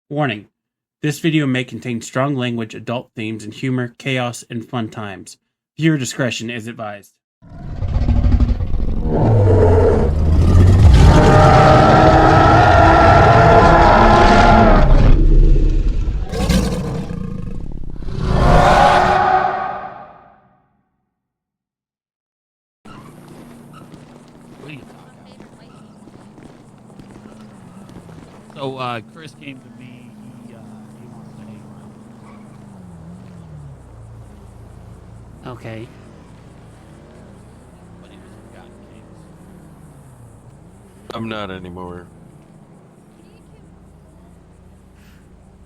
Warning: this video may contain strong language, adult themes, and humor, chaos, and fun times. Viewer discretion is advised. So, Chris came to me. He wants to hang around. Okay. But he just forgot Kings. I'm not anymore.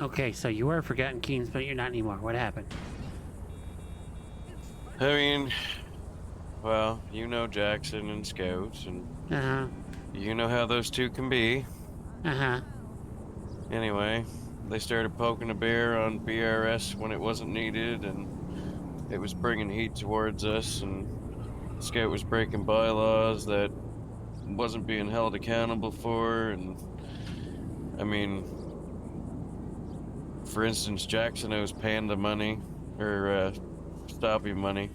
Okay, so you were Forgotten Kings, but you're not anymore. What happened? I mean, well, you know Jackson and Scouts, and Uh-huh. you know how those two can be. Uh-huh. Anyway, they started poking a bear on BRS when it wasn't needed, and it was bringing heat towards us, and Scout was breaking bylaws that wasn't being held accountable for, and I mean, for instance, Jackson owes Panda money, or Stoppy money,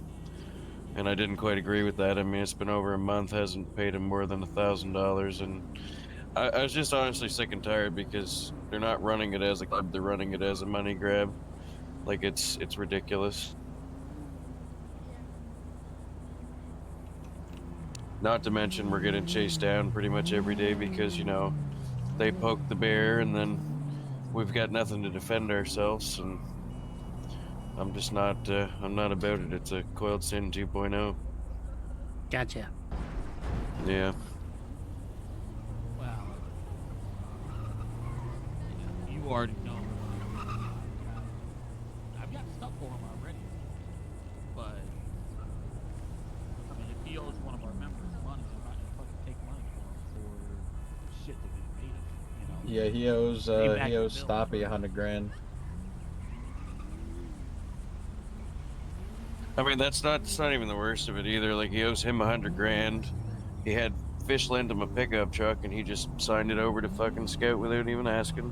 and I didn't quite agree with that. I mean, it's been over a month, hasn't paid him more than $1,000, and I was just honestly sick and tired because they're not running it as a club, they're running it as a money grab. Like, it's ridiculous. Not to mention we're getting chased down pretty much every day because, you know, they poke the bear and then we've got nothing to defend ourselves, and I'm just not, I'm not about it. It's a coiled sin 2.0. Gotcha. Yeah. Well, you already know. I've got stuff for him already. But, I mean, if he owes one of our members money, I'm not gonna fucking take money from him for shit that we paid him, you know? Yeah, he owes Stoppy $100,000. I mean, that's not even the worst of it either. Like, he owes him $100,000. He had Fish lend him a pickup truck, and he just signed it over to fucking Scout without even asking.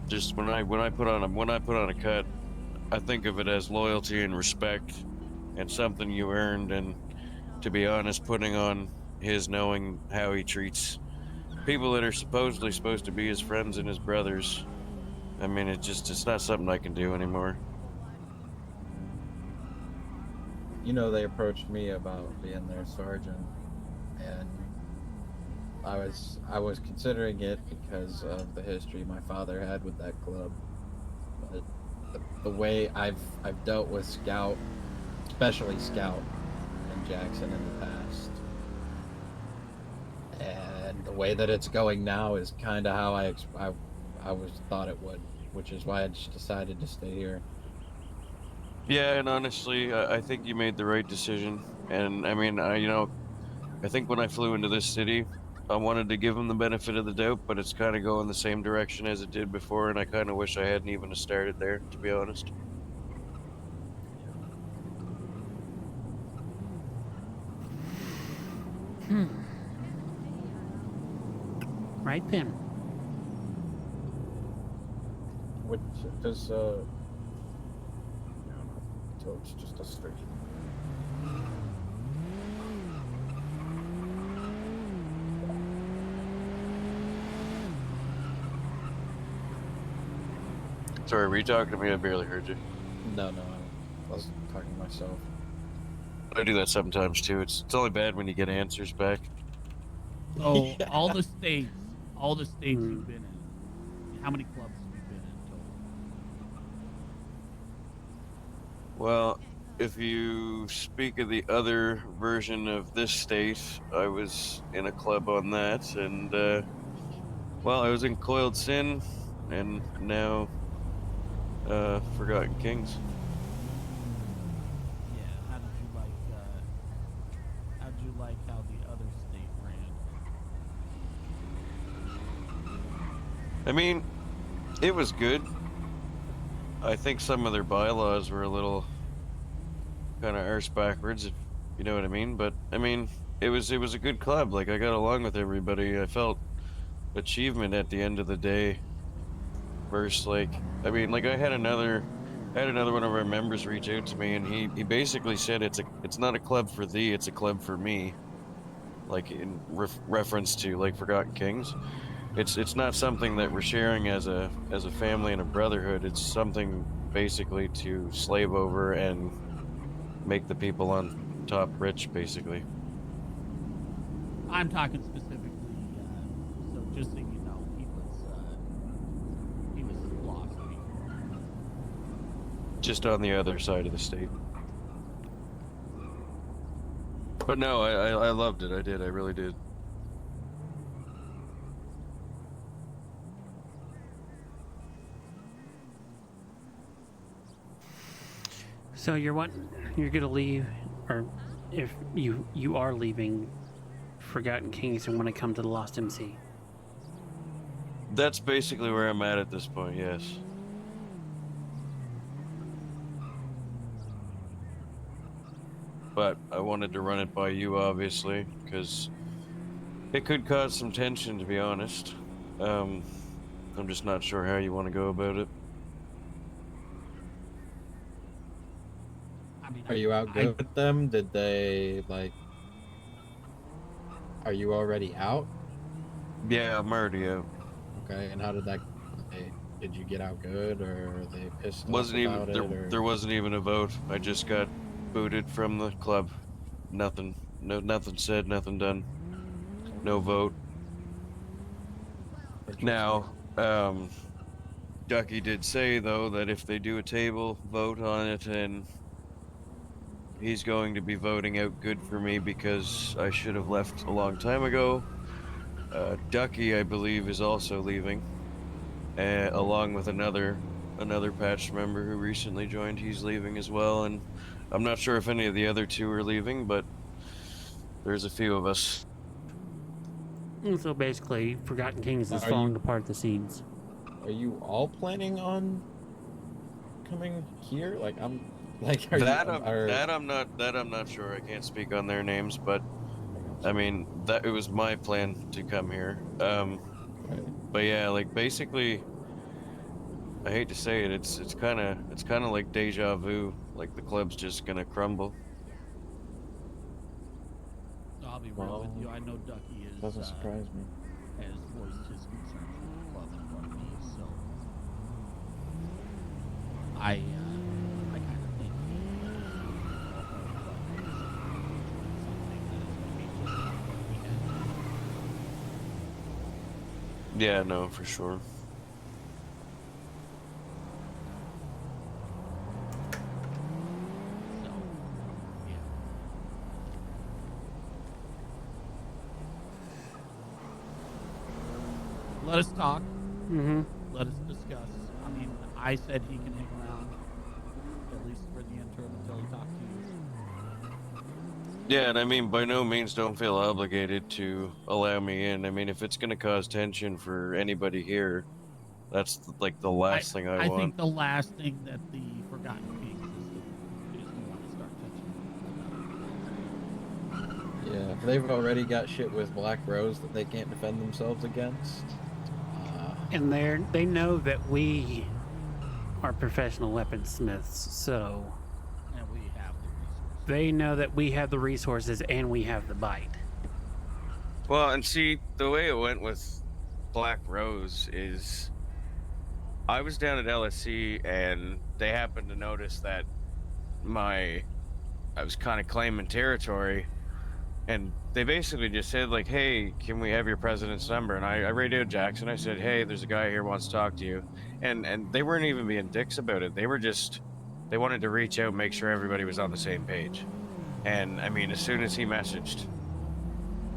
Just when I put on a cut, I think of it as loyalty and respect, and something you earned. And to be honest, putting on his knowing how he treats people that are supposedly supposed to be his friends and his brothers. I mean, it's not something I can do anymore. You know, they approached me about being their sergeant, and I was considering it because of the history my father had with that club. But the way I've dealt with Scout, especially Scout and Jackson in the past, and the way that it's going now is kind of how I was thought it would, which is why I just decided to stay here. Yeah, and honestly, I think you made the right decision. And I mean, I think when I flew into this city, I wanted to give him the benefit of the doubt, but it's kind of going the same direction as it did before, and I kind of wish I hadn't even started there, to be honest. Right then. Which does so it's just a street. Sorry, were you talking to me? I barely heard you. No, I was talking to myself. I do that sometimes too. It's only bad when you get answers back. So, all the states you've been in, how many clubs have you been in total? Well, if you speak of the other version of this state, I was in a club on that, and well, I was in Coiled Sin, and now Forgotten Kings. Yeah, how did you like how the other state ran? I mean, it was good. I think some of their bylaws were a little kind of arse backwards, if you know what I mean. But I mean, it was a good club. Like I got along with everybody. I felt achievement at the end of the day. Versus like, I mean, like I had another one of our members reach out to me, and he basically said it's not a club for thee, it's a club for me. Like in reference to like Forgotten Kings. It's not something that we're sharing as a family and a brotherhood. It's something basically to slave over and make the people on top rich, basically. I'm talking specifically. So just so you know, he was lost. Just on the other side of the state. But no, I loved it. I did. I really did. So you're gonna leave, or if you are leaving Forgotten Kings and want to come to the Lost MC. That's basically where I'm at this point. Yes. But I wanted to run it by you, obviously, because it could cause some tension, to be honest. I'm just not sure how you want to go about it. I mean, Are you out good with them? Did they like? Are you already out? Yeah, I'm already out. Okay, and how did that? Did you get out good, or are they pissed off Wasn't even about there. it? Or There wasn't even a vote. I just got booted from the club. Nothing. No, nothing said. Nothing done. No vote. Now, Ducky did say though that if they do a table vote on it, and he's going to be voting out good for me because I should have left a long time ago. Ducky, I believe, is also leaving, along with another patch member who recently joined. He's leaving as well, and I'm not sure if any of the other two are leaving, but there's a few of us. And so basically, Forgotten Kings is Are falling you- apart at the seams. are you all planning on coming here? Like I'm, like are That you? I'm Are, that I'm not sure. I can't speak on their names, but I mean that it was my plan to come here. Right. But yeah, like basically, I hate to say it, it's kind of like deja vu. Like the club's just gonna crumble. I'll be real with you. I know Ducky is Doesn't surprise me. has voiced his concerns with the club in front of me, so I kind of think Yeah, no, for sure. so yeah. Let us talk. Mm-hmm. Let us discuss. I mean, I said he can hang around at least for the interim until he talks to you. Yeah, and I mean, by no means don't feel obligated to allow me in. I mean, if it's going to cause tension for anybody here, that's like the last thing I I want. think the last thing that the Forgotten Kings is to want to start touching. Yeah, they've already got shit with Black Rose that they can't defend themselves against. And they know that we are professional weaponsmiths, so And we have the resources. they know that we have the resources and we have the bite. Well, and see, the way it went with Black Rose is I was down at LSC and they happened to notice that I was kind of claiming territory, and they basically just said like, hey, can we have your president's number? And I radioed Jackson. I said, hey, there's a guy here who wants to talk to you. And they weren't even being dicks about it. They wanted to reach out, make sure everybody was on the same page. And I mean, as soon as he messaged,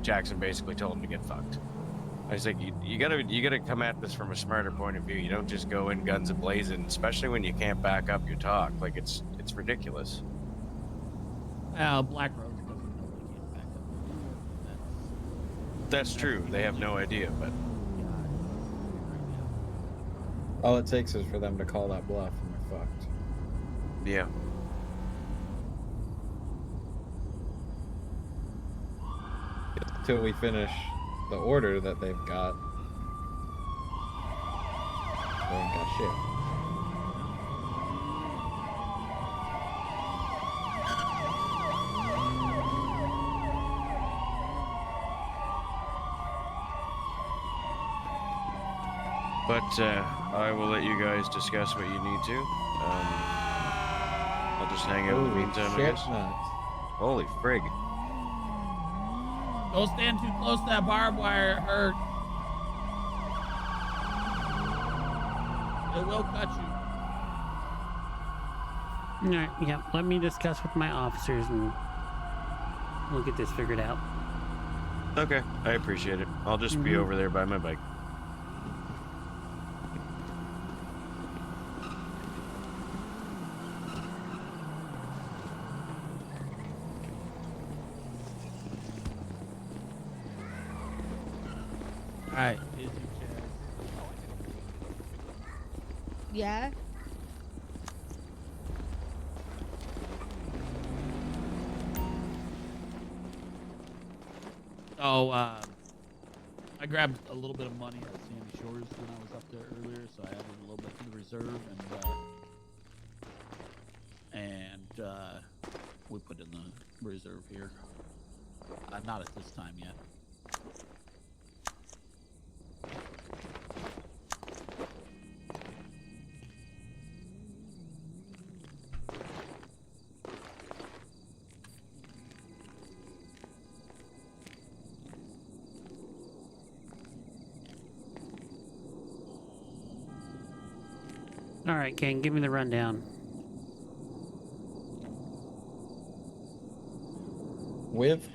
Jackson basically told him to get fucked. I was like, you gotta come at this from a smarter point of view. You don't just go in guns a-blazing, especially when you can't back up your talk. Like it's ridiculous. Black Rose doesn't know they can't back up. That's true. They have no idea, but All it takes is for them to call that bluff, and we're fucked. yeah. till we finish the order that they've got. They ain't got shit. But I will let you guys discuss what you need to. I'll just hang out in the Holy meantime, I shit guess. nuts. Holy frig. Don't stand too close to that barbed wire. It hurt. It will cut you. All right, yeah. Let me discuss with my officers, and we'll get this figured out. Okay, I appreciate it. I'll just be over there by my bike. All right. Here's your chest. Yeah. So, I grabbed a little bit of money at Sandy Shores when I was up there earlier, so I added a little bit to the reserve, and we put in the reserve here. Not at this time yet. All right, Ken, give me the rundown. With?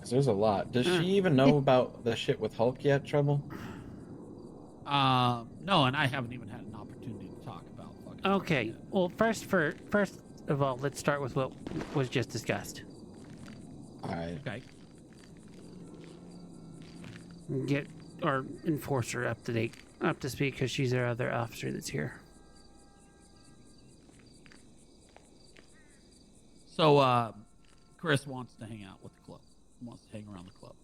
'Cause there's a lot. Does she even know about the shit with Hulk yet, Trouble? No, and I haven't even had an opportunity to talk about fucking. Okay. yet. Well, first of all, let's start with what was just discussed. Alright. Okay. Get our enforcer up to speed, because she's our other officer that's here. So, Chris wants to hang out with the club. Wants to hang around the club.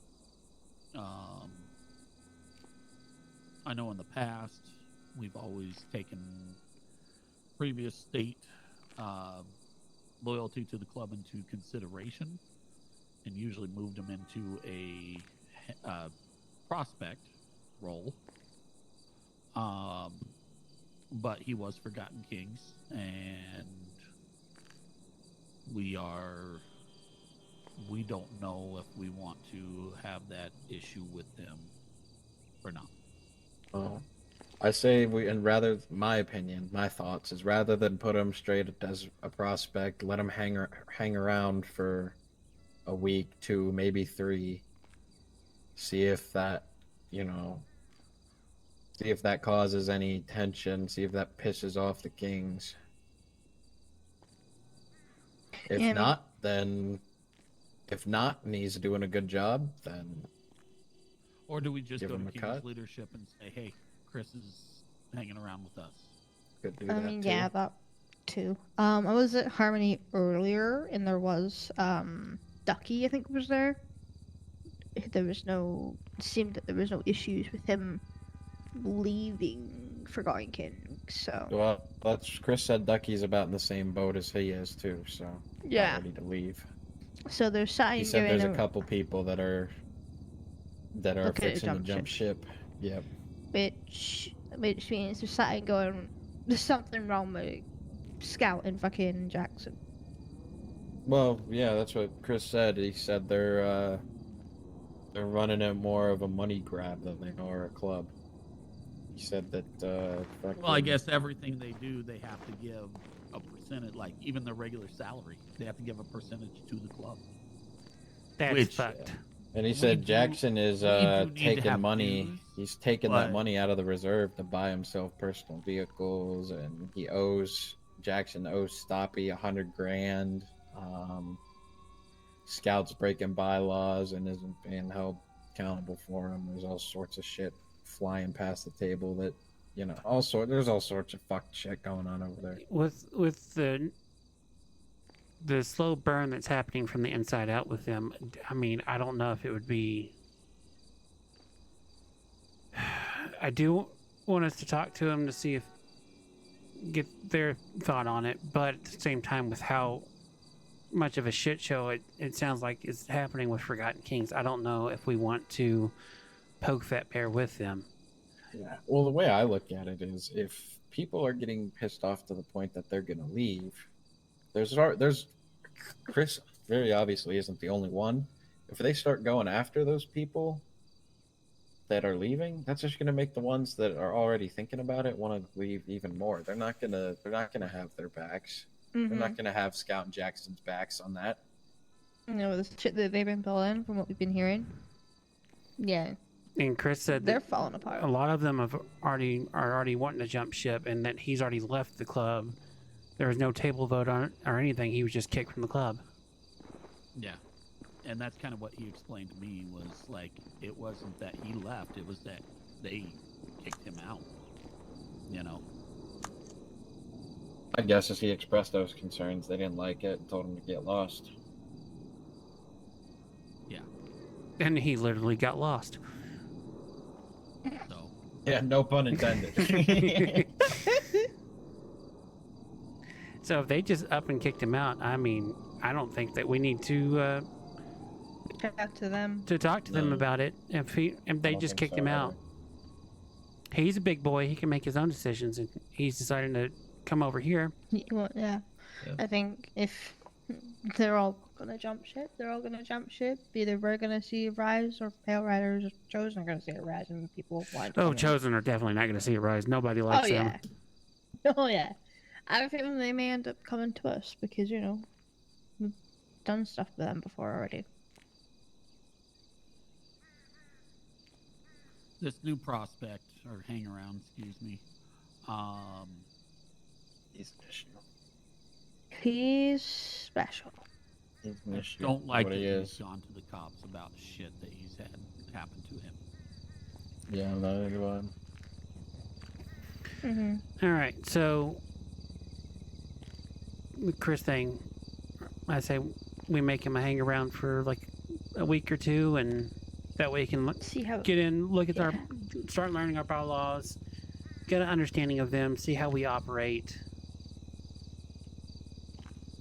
I know in the past we've always taken previous state loyalty to the club into consideration, and usually moved him into a prospect role. But he was Forgotten Kings, and we don't know if we want to have that issue with them or not. Oh. I say my opinion, my thoughts, is rather than put him straight as a prospect, let him hang around for a week, 2, maybe 3. See if that, see if that causes any tension, see if that pisses off the Kings. If Yeah, not, then if not, and he's doing a good job, then Or do we just Give go him to a King's cut? leadership and say, hey, Chris is hanging around with us? could do I that mean, too. yeah, that too. I was at Harmony earlier, and there was Ducky, I think, was there. Seemed that there was no issues with him leaving Forgotten King. So Well, that's Chris said Ducky's about in the same boat as he is too, so yeah. not ready to leave. So there's something He said there's going a couple people that are looking to fixing to jump ship. Yep. which means there's something going. There's something wrong with Scout and fucking Jackson. Well, yeah, that's what Chris said. He said they're running it more of a money grab than they are a club. He said that Well, I guess everything they do, they have to give a percentage, like even their regular salary, they have to give a percentage to the club. That's Which- fucked. And he said Jackson is we do need to taking have money. dues, He's taking that but- money out of the reserve to buy himself personal vehicles, and Jackson owes Stoppy $100,000. Scout's breaking bylaws and isn't being held accountable for him. There's all sorts of shit flying past the table that there's all sorts of fucked shit going on over there. With the the slow burn that's happening from the inside out with them, I mean, I don't know if it would be. I do want us to talk to them to see if get their thought on it, but at the same time, with how much of a shit show it sounds like is happening with Forgotten Kings, I don't know if we want to poke that bear with them. Yeah. Well, the way I look at it is, if people are getting pissed off to the point that they're going to leave, there's Chris very obviously isn't the only one. If they start going after those people that are leaving, that's just going to make the ones that are already thinking about it want to leave even more. They're not going to have their backs. Mm-hmm. They're not going to have Scout and Jackson's backs on that. You know, the shit that they've been pulling from what we've been hearing. Yeah. And Chris said they're that falling apart. a lot of them are already wanting to jump ship, and that he's already left the club. There was no table vote on it or anything. He was just kicked from the club. Yeah. And that's kind of what he explained to me, was like, it wasn't that he left, it was that they kicked him out. You know? I guess as he expressed those concerns, they didn't like it and told him to get lost. Yeah. And he literally got lost. So. Yeah, no pun intended. So if they just up and kicked him out, I mean, I don't think that we need to Talk to them. talk to them about it. If they just kicked him out, he's a big boy. He can make his own decisions, and he's deciding to come over here. Well, yeah. I think if they're all gonna jump ship, they're all gonna jump ship. Either we're gonna see a rise, or Pale Riders or Chosen are gonna see a rise, and people want. Oh, Chosen are definitely not going to see a rise. Nobody likes them. Oh yeah. I have a feeling they may end up coming to us because, you know, we've done stuff with them before already. This new prospect, or hang around, excuse me. He's special. He's special. He's Michigan. Don't like what that he he's is. gone to the cops about shit that he's had happen to him. Yeah, neither do I. Mm-hmm. All right, so the Chris thing, I say we make him a hang around for like a week or two, and that way he can See how get in, look at start learning our bylaws, get an understanding of them, see how we operate,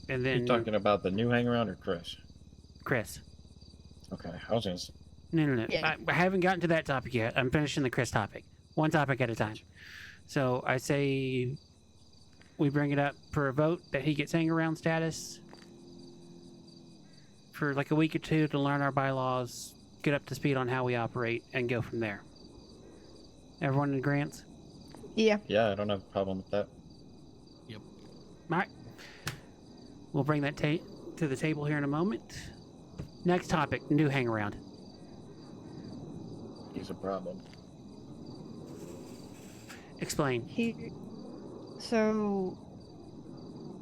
and then You're talking about the new hang around or Chris? Chris. Okay, I was gonna. No. Yeah. I haven't gotten to that topic yet. I'm finishing the Chris topic, one topic at a time. So I say we bring it up for a vote that he gets hang around status for like a week or two to learn our bylaws, get up to speed on how we operate, and go from there. Everyone in agreement? Yeah. Yeah, I don't have a problem with that. Yep. All right. We'll bring that to the table here in a moment. Next topic, new hang around. He's a problem. Explain. So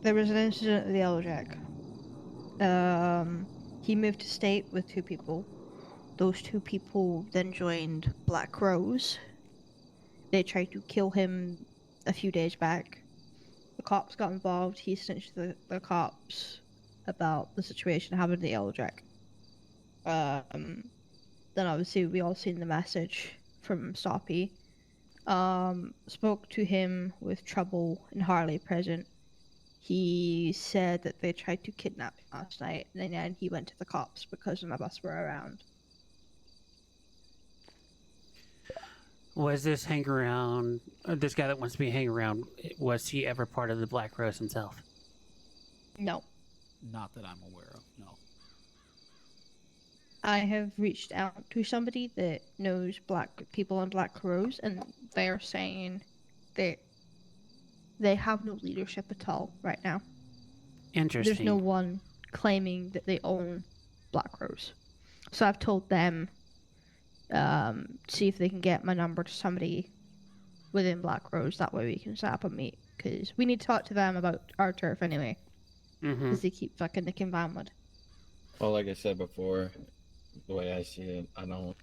there was an incident at the Yellowjack. He moved to state with 2 people. Those 2 people then joined Black Crows. They tried to kill him a few days back. The cops got involved. He snitched the cops about the situation that happened at the Yellowjack. Then obviously we all seen the message from Stoppy. Spoke to him with Trouble and Harley present. He said that they tried to kidnap him last night, and then he went to the cops because none of us were around. Was this hang around, this guy that wants to be hang around, was he ever part of the Black Rose himself? No. Not that I'm aware of, no. I have reached out to somebody that knows black people in Black Crows, and they're saying that they have no leadership at all right now. Interesting. There's no one claiming that they own Black Crows. So I've told them, see if they can get my number to somebody within Black Rose. That way we can set up a meet, because we need to talk to them about our turf anyway. Because they keep fucking nicking Vinewood. Well, like I said before, the way I see it, I don't.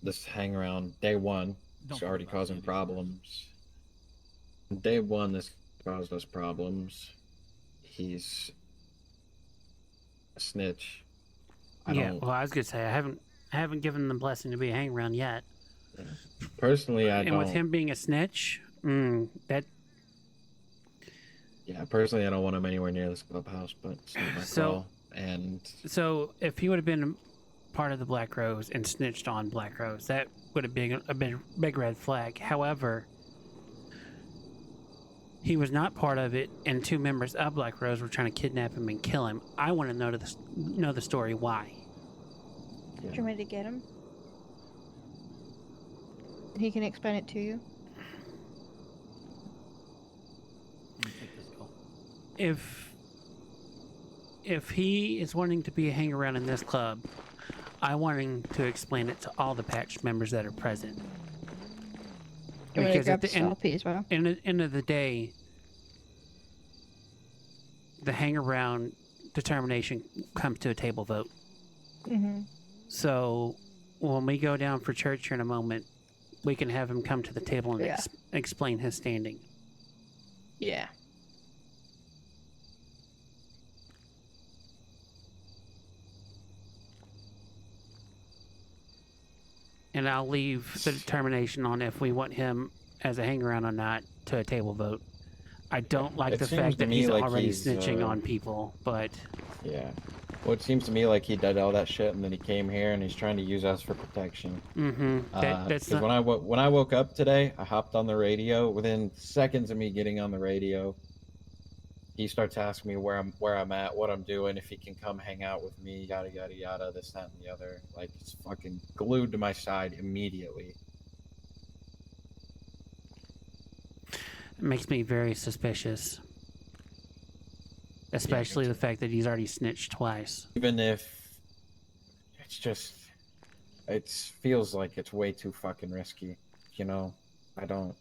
This hang around day one is Don't already worry about causing it. problems. Day one, this caused us problems. He's a snitch. I Yeah, don't well, I was gonna say I haven't given him the blessing to be a hang around yet. personally. I And don't. with him being a snitch, that Yeah, personally, I don't want him anywhere near this clubhouse. But it's not my So- call. And so if he would have been part of the Black Rose and snitched on Black Rose, that would have been a big red flag. However, he was not part of it, and two members of Black Rose were trying to kidnap him and kill him. I want to know the story why. Do you want me to get him? He can explain it to you. Let me take this call. If he is wanting to be a hang around in this club, I want him to explain it to all the patch members that are present. Do you want me to Because grab at the the end, LP as well? in the end of the day, the hang around determination comes to a table vote. Mm-hmm. So when we go down for church here in a moment, we can have him come to the table and Yeah. explain his standing. Yeah. And I'll leave the determination on if we want him as a hang around or not to a table vote. I don't like It the seems fact to that me he's like already he's, snitching on people, but yeah. Well, it seems to me like he did all that shit, and then he came here, and he's trying to use us for protection. that's Because not, when I woke up today, I hopped on the radio. Within seconds of me getting on the radio, he starts asking me where I'm at, what I'm doing, if he can come hang out with me, yada yada yada, this, that, and the other. Like, he's fucking glued to my side immediately. it makes me very suspicious. Especially the fact that he's already snitched twice. Even if it's just, it feels like it's way too fucking risky. You know, I don't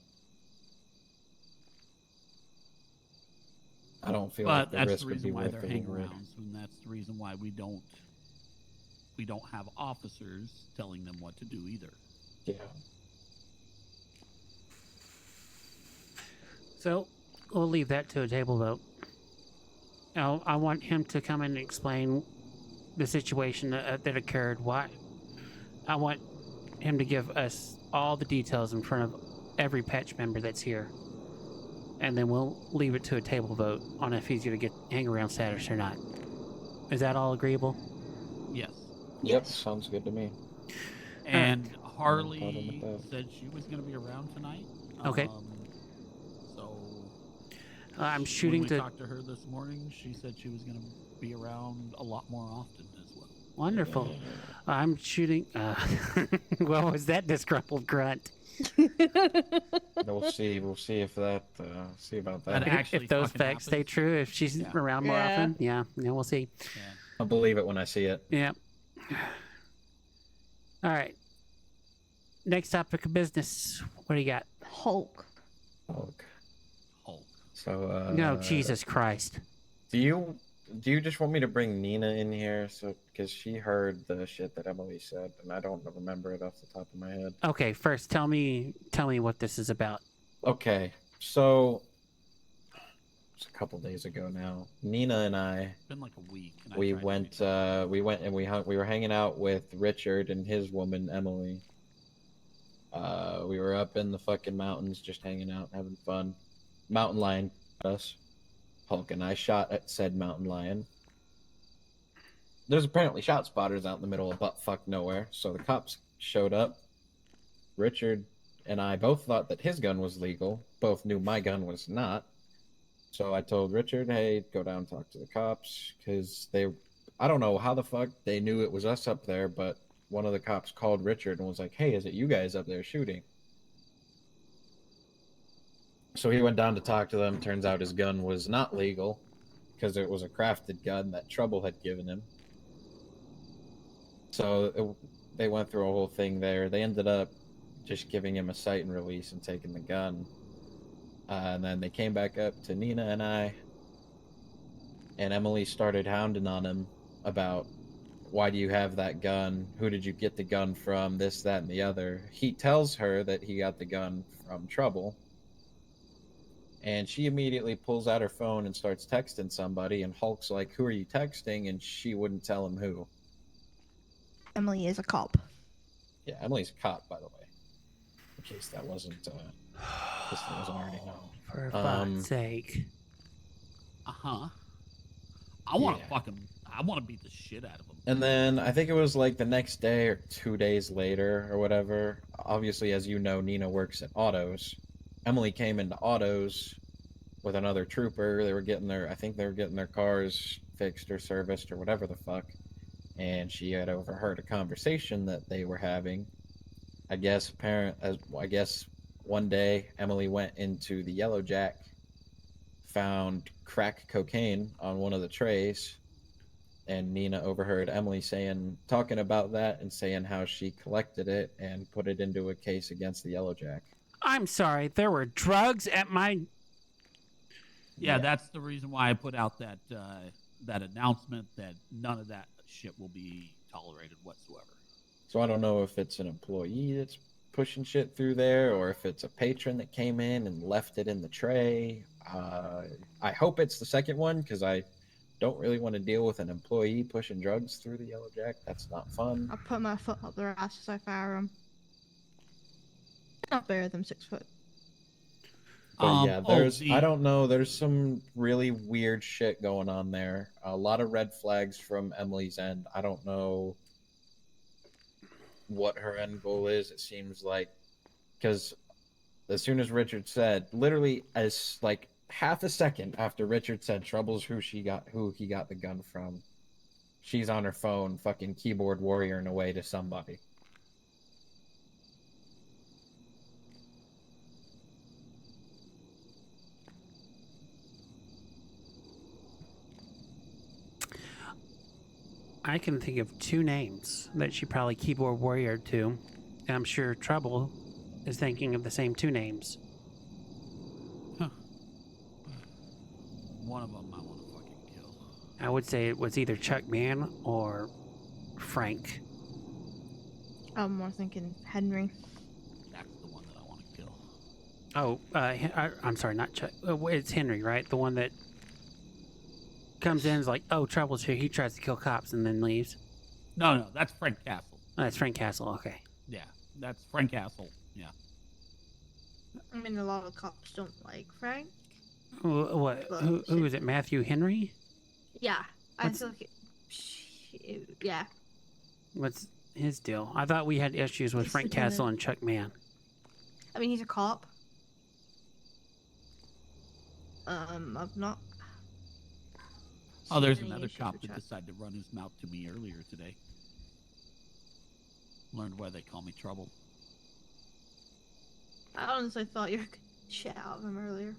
feel like But the that's risk the would be reason why worth they're the hang reward. arounds, and that's the reason why we don't have officers telling them what to do either. Yeah. So we'll leave that to a table vote. I want him to come in and explain the situation that occurred. Why? I want him to give us all the details in front of every patch member that's here, and then we'll leave it to a table vote on if he's going to get hang around status or not. Is that all agreeable? Yes. Yep, sounds good to me. And problem Harley with that. said she was going to be around tonight. Okay. So I'm when shooting we to. talked to her this morning, she said she was going to be around a lot more often as well. Wonderful. I'm shooting. What was that disgruntled grunt? We'll see. We'll see if that. See about that. That actually If those fucking facts stay happens. true, if she's Yeah. around more Yeah. often, yeah, we'll see. Yeah. I'll believe it when I see it. Yeah. All right. Next topic of business. What do you got? Hulk. Hulk. Hulk. So. No, Jesus Christ. Do you just want me to bring Nina in here, because she heard the shit that Emily said, and I don't remember it off the top of my head. Okay, first tell me what this is about. Okay, so it's a couple days ago now. Nina and I, It's been like a week. And I we tried to went, make- we were hanging out with Richard and his woman Emily. We were up in the fucking mountains, just hanging out, having fun. Mountain lion got us. Hulk and I shot at said mountain lion. There's apparently shot spotters out in the middle of buttfuck nowhere, so the cops showed up. Richard and I both thought that his gun was legal. Both knew my gun was not. So I told Richard, hey, go down and talk to the cops, because I don't know how the fuck they knew it was us up there, but one of the cops called Richard and was like, hey, is it you guys up there shooting? So he went down to talk to them. Turns out his gun was not legal because it was a crafted gun that Trouble had given him. So they went through a whole thing there. They ended up just giving him a cite and release and taking the gun. And then they came back up to Nina and I, and Emily started hounding on him about, why do you have that gun? Who did you get the gun from? This, that, and the other. He tells her that he got the gun from Trouble. And she immediately pulls out her phone and starts texting somebody, and Hulk's like, "Who are you texting?" And she wouldn't tell him who. Emily is a cop. Yeah, Emily's a cop, by the way. In case that wasn't already known. For fuck's sake. Uh-huh. I want to Yeah. I want to beat the shit out of him. And then I think it was like the next day or 2 days later or whatever. Obviously, as you know, Nina works at Autos. Emily came into Autos with another trooper. I think they were getting their cars fixed or serviced or whatever the fuck. And she had overheard a conversation that they were having. I guess one day Emily went into the Yellow Jack, found crack cocaine on one of the trays, and Nina overheard Emily talking about that and saying how she collected it and put it into a case against the Yellow Jack. I'm sorry, there were drugs at my... Yeah, that's the reason why I put out that that announcement that none of that shit will be tolerated whatsoever. So I don't know if it's an employee that's pushing shit through there or if it's a patron that came in and left it in the tray. I hope it's the second one, because I don't really want to deal with an employee pushing drugs through the Yellow Jack. That's not fun. I'll put my foot up their ass as I fire them. Not bigger than 6 foot. But yeah, I don't know, there's some really weird shit going on there. A lot of red flags from Emily's end. I don't know what her end goal is. It seems like, because as soon as Richard said, literally as like half a second after Richard said Trouble's who he got the gun from, she's on her phone fucking keyboard warrioring away to somebody. I can think of 2 names that she probably keyboard warriored to. And I'm sure Trouble is thinking of the same 2 names. Huh. One of them I want to fucking kill. I would say it was either Chuck Mann or Frank. I'm more thinking Henry. That's the one that I want to kill. Oh, I'm sorry, not Chuck. It's Henry, right? The one that comes in and is like, "Oh, Trouble's here." He tries to kill cops and then leaves. No, that's Frank Castle. Oh, that's Frank Castle. Okay. Yeah, that's Frank Castle. Yeah. I mean, a lot of cops don't like Frank. What? Who is it? Matthew Henry? Yeah, What's- I think. Yeah. What's his deal? I thought we had issues with He's Frank the kind Castle of- and Chuck Mann. I mean, he's a cop. I've not. Oh, there's seen any another issues cop with that Chuck. decided to run his mouth to me earlier today. Learned why they call me Trouble. I honestly thought you were getting shit out of him earlier.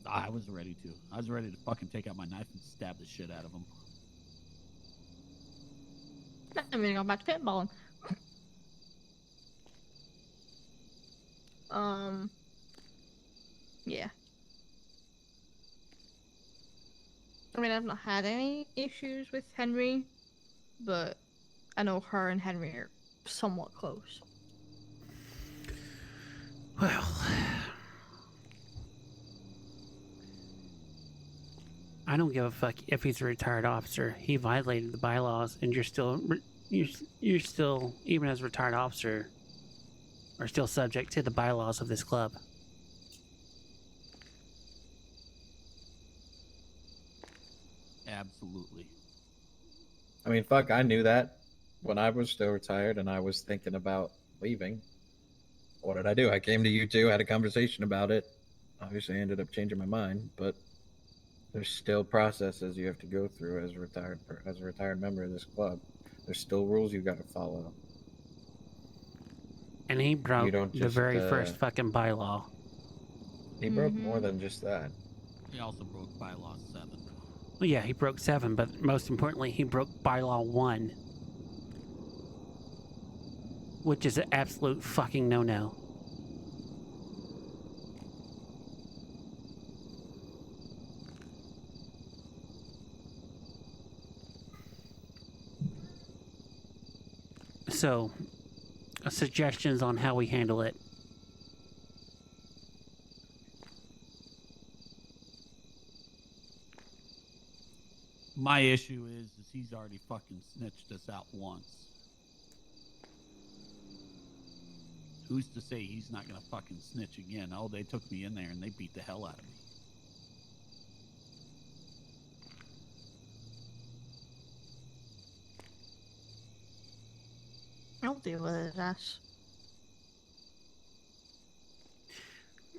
I was ready to. I was ready to fucking take out my knife and stab the shit out of him. I'm gonna go back to paintballing. Yeah. I mean, I've not had any issues with Henry, but I know her and Henry are somewhat close. Well, I don't give a fuck if he's a retired officer. He violated the bylaws, and you're still, even as a retired officer, are still subject to the bylaws of this club. Absolutely. I mean, fuck, I knew that when I was still retired and I was thinking about leaving. What did I do? I came to you two, had a conversation about it. Obviously, I ended up changing my mind, but there's still processes you have to go through as a retired member of this club. There's still rules you got to follow. And he broke don't the just, very first fucking bylaw. He broke more than just that. He also broke bylaw 7. Well, yeah, he broke 7, but most importantly, he broke bylaw 1. Which is an absolute fucking no-no. So, suggestions on how we handle it. My issue is he's already fucking snitched us out once. Who's to say he's not gonna fucking snitch again? Oh, they took me in there and they beat the hell out of me. I'll deal with his ass.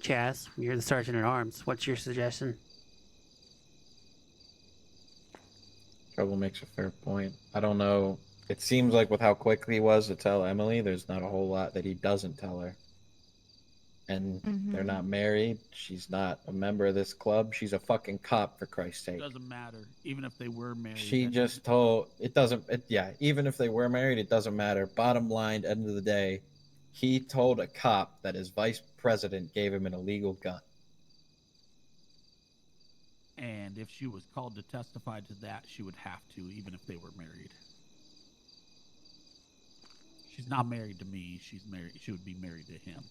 Chaz, you're the sergeant at arms. What's your suggestion? Trouble makes a fair point. I don't know. It seems like with how quick he was to tell Emily, there's not a whole lot that he doesn't tell her. And they're not married. She's not a member of this club. She's a fucking cop, for Christ's sake. It doesn't matter. Even if they were married. She just told it doesn't. Yeah, even if they were married, it doesn't matter. Bottom line, end of the day, he told a cop that his vice president gave him an illegal gun. And if she was called to testify to that, she would have to, even if they were married. She's not married to me. She's married. She would be married to him.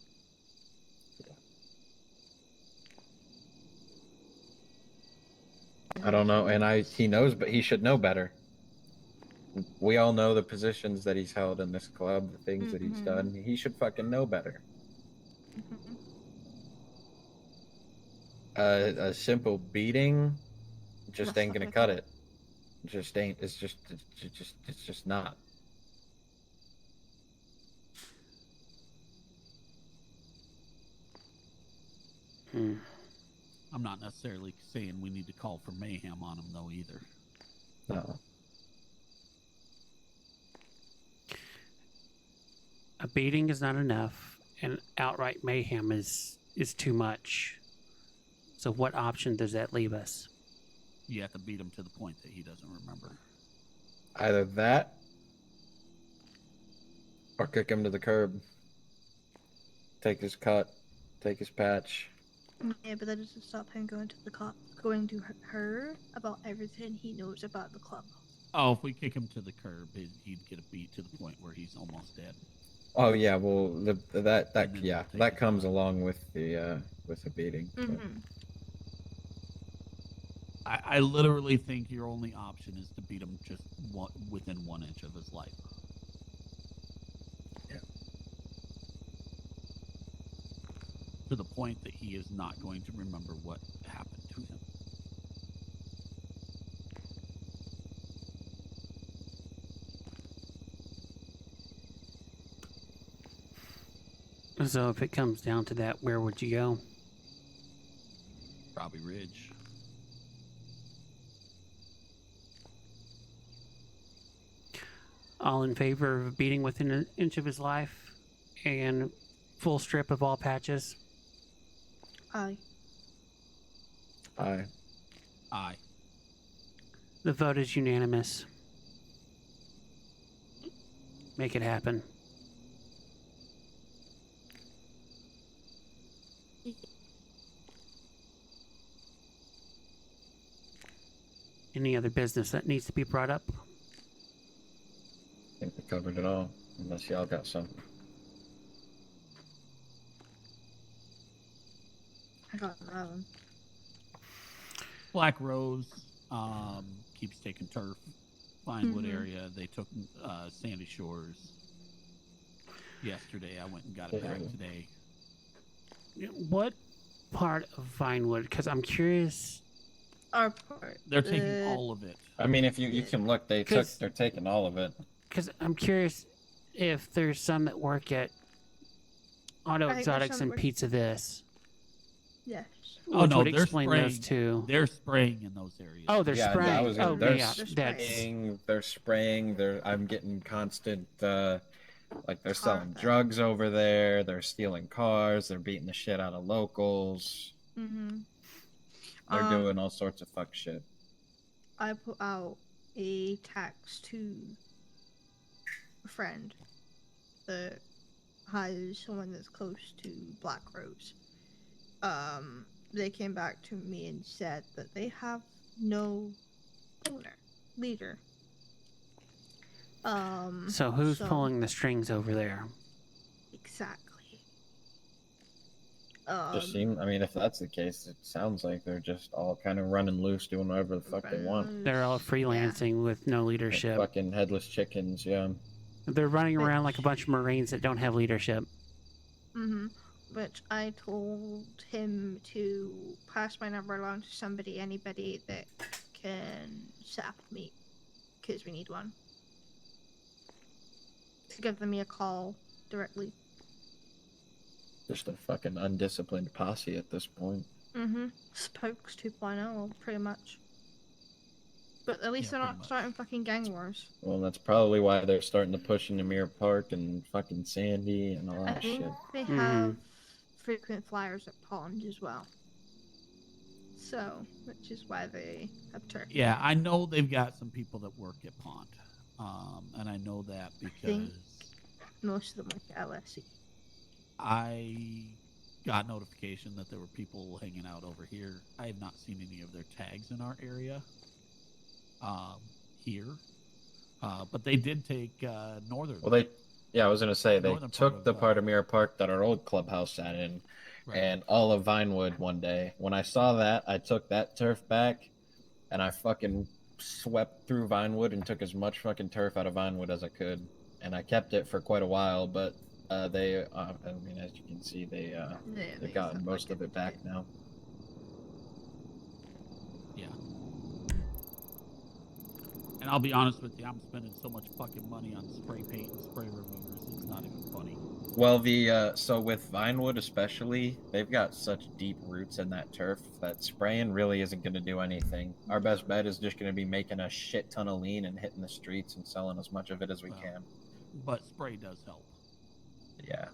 I don't know, and he knows, but he should know better. We all know the positions that he's held in this club, the things that he's done. He should fucking know better. A simple beating just ain't gonna cut it. Just ain't. It's just not. I'm not necessarily saying we need to call for mayhem on him, though, either. No. A beating is not enough, and outright mayhem is too much. So what option does that leave us? You have to beat him to the point that he doesn't remember. Either that, or kick him to the curb. Take his cut. Take his patch. Yeah, but that doesn't stop him going to the cop, going to her about everything he knows about the club. Oh, if we kick him to the curb, he'd get a beat to the point where he's almost dead. Oh yeah, well that comes along with the beating. I literally think your only option is to beat him just within 1 inch of his life. Yeah. To the point that he is not going to remember what happened to him. So if it comes down to that, where would you go? Robbie Ridge. All in favor of beating within an inch of his life and full strip of all patches? Aye. Aye. Aye. The vote is unanimous. Make it happen. Any other business that needs to be brought up? I think we covered it all, unless y'all got something. I got that one. Black Rose keeps taking turf. Vinewood area. They took Sandy Shores yesterday. I went and got it back today. What part of Vinewood? Because I'm curious. Our part. They're taking all of it. I mean, if you can look, they're taking all of it. Because I'm curious if there's some that work at Auto Exotics and Pizza This. Yes. Oh no, would they're explain spraying. those two. They're spraying in those areas. Oh, they're spraying. They're spraying. I'm getting constant. Like they're selling drugs over there. They're stealing cars. They're beating the shit out of locals. They're doing all sorts of fuck shit. I put out a text to a friend that has someone that's close to Black Rose. They came back to me and said that they have no leader. So who's pulling the strings over there? Exactly. I mean, if that's the case, it sounds like they're just all kind of running loose, doing whatever the fuck they want. They're all freelancing with no Like leadership. fucking headless chickens, yeah. They're running around like a bunch of Marines that don't have leadership. Which I told him to pass my number along to anybody that can set up a meet, because we need one. To give them a call directly. Just a fucking undisciplined posse at this point. Spokes 2.0, pretty much. But at least Yeah, they're pretty not much. starting fucking gang wars. Well, that's probably why they're starting to push into Mirror Park and fucking Sandy and all I that think shit. they have frequent flyers at Pond as well. So, which is why they have turkey. Yeah, I know they've got some people that work at Pond. And I know that think- because Most of them work at LSE. I got notification that there were people hanging out over here. I have not seen any of their tags in our area here. But they did take Northern. Well, I was gonna say they Northern part took of, the part of Mirror Park that our old clubhouse sat in, Right. and all of Vinewood one day. When I saw that, I took that turf back, and I fucking swept through Vinewood and took as much fucking turf out of Vinewood as I could, and I kept it for quite a while. But I mean, as you can see, they've gotten most of it back now. Yeah. And I'll be honest with you, I'm spending so much fucking money on spray paint and spray removers, it's not even funny. Well, so with Vinewood especially, they've got such deep roots in that turf that spraying really isn't going to do anything. Our best bet is just going to be making a shit ton of lean and hitting the streets and selling as much of it as we can. But spray does help. Yeah.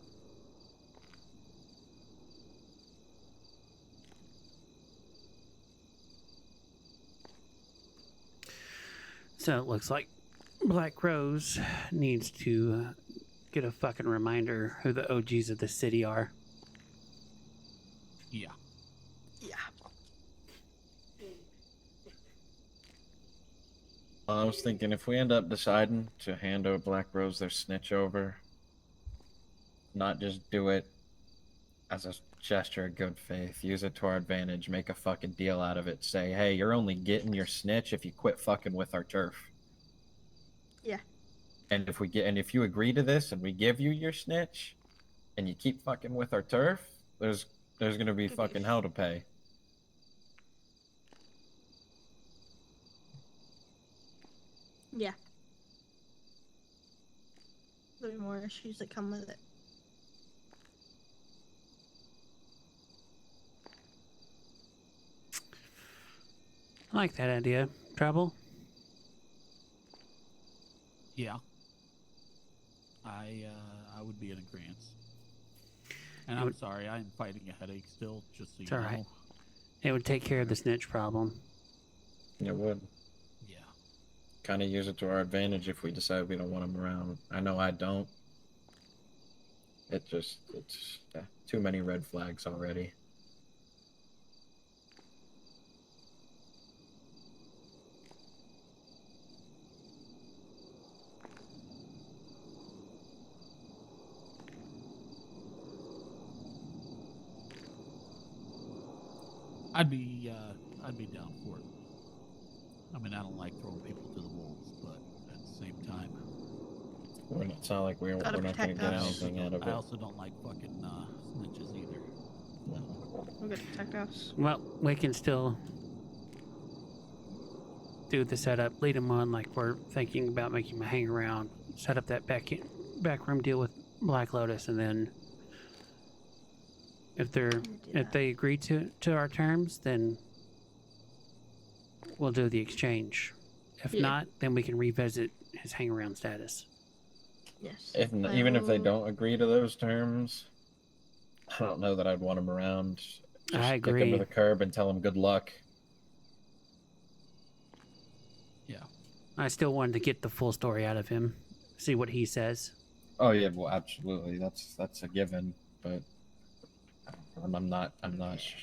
So it looks like Black Rose needs to get a fucking reminder who the OGs of the city are. Yeah. Yeah. I was thinking if we end up deciding to hand over Black Rose their snitch over, not just do it as a gesture of good faith, use it to our advantage, make a fucking deal out of it, say, hey, you're only getting your snitch if you quit fucking with our turf. Yeah. And if you agree to this and we give you your snitch and you keep fucking with our turf, there's gonna be fucking hell to pay. Yeah. There'll be more issues that come with it. I like that idea. Trouble? Yeah. I would be in agreement. And I'm sorry, I'm fighting a headache still, just so you It's all know. right. It would take care of the snitch problem. It would. Yeah. Kind of use it to our advantage if we decide we don't want him around. I know I don't. It's too many red flags already. I'd be down for it. I mean, I don't like throwing people to the wolves, but at the same time, It's not like we're not going to protect get us. anything out of I it. also don't like fucking snitches either. We're gonna protect us. Well, we can still do the setup, lead them on like we're thinking about making them hang around, set up that backroom deal with Black Lotus, and then if they agree to our terms, then we'll do the exchange. If Yeah. not, then we can revisit his hang around status. Yes. Even if they don't agree to those terms, I don't know that I'd want him around. Just I kick him agree. to the curb and tell him good luck. Yeah. I still wanted to get the full story out of him, see what he says. Oh yeah, well, absolutely. That's a given. But I'm not.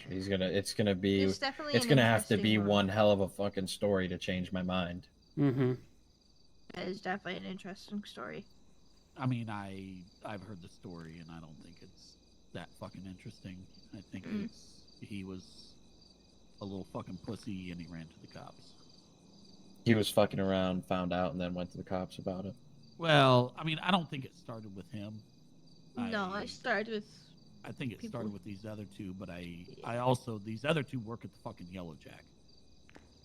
He's gonna. It's gonna be. It's definitely It's an gonna have to interesting be one. one hell of a fucking story to change my mind. Mm-hmm. It is definitely an interesting story. I mean, I've heard the story, and I don't think that fucking interesting. I think Mm. he was a little fucking pussy and he ran to the cops. He was fucking around, found out, and then went to the cops about it. Well, I mean, I don't think it started with him. No, I started with. I think it people. started with these other two, but I also, these other two work at the fucking Yellow Jack.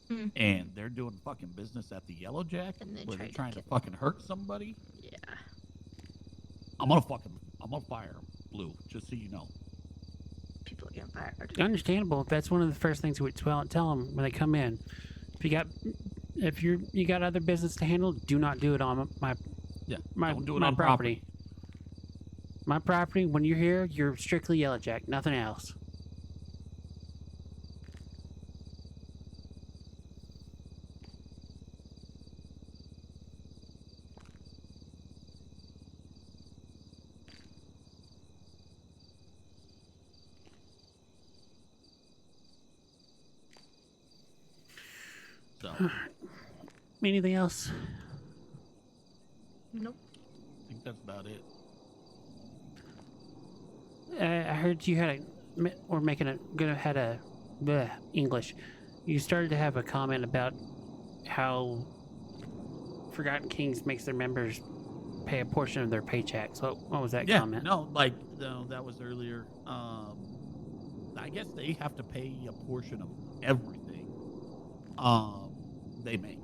Hmm. And they're doing fucking business at the Yellow Jack And they where they're tried to trying to kill fucking hurt somebody. Yeah. I'm gonna fire him, Blue, just so you know. People are getting fired. Understandable. That's one of the first things we tell them when they come in. If you got other business to handle, do not do it on my Don't do it my on property. My property. When you're here, you're strictly Yellow Jack, nothing else. So, Anything else? Nope. I think that's about it. I heard you had English. You started to have a comment about how Forgotten Kings makes their members pay a portion of their paychecks. What was that comment? No, that was earlier. I guess they have to pay a portion of everything they make,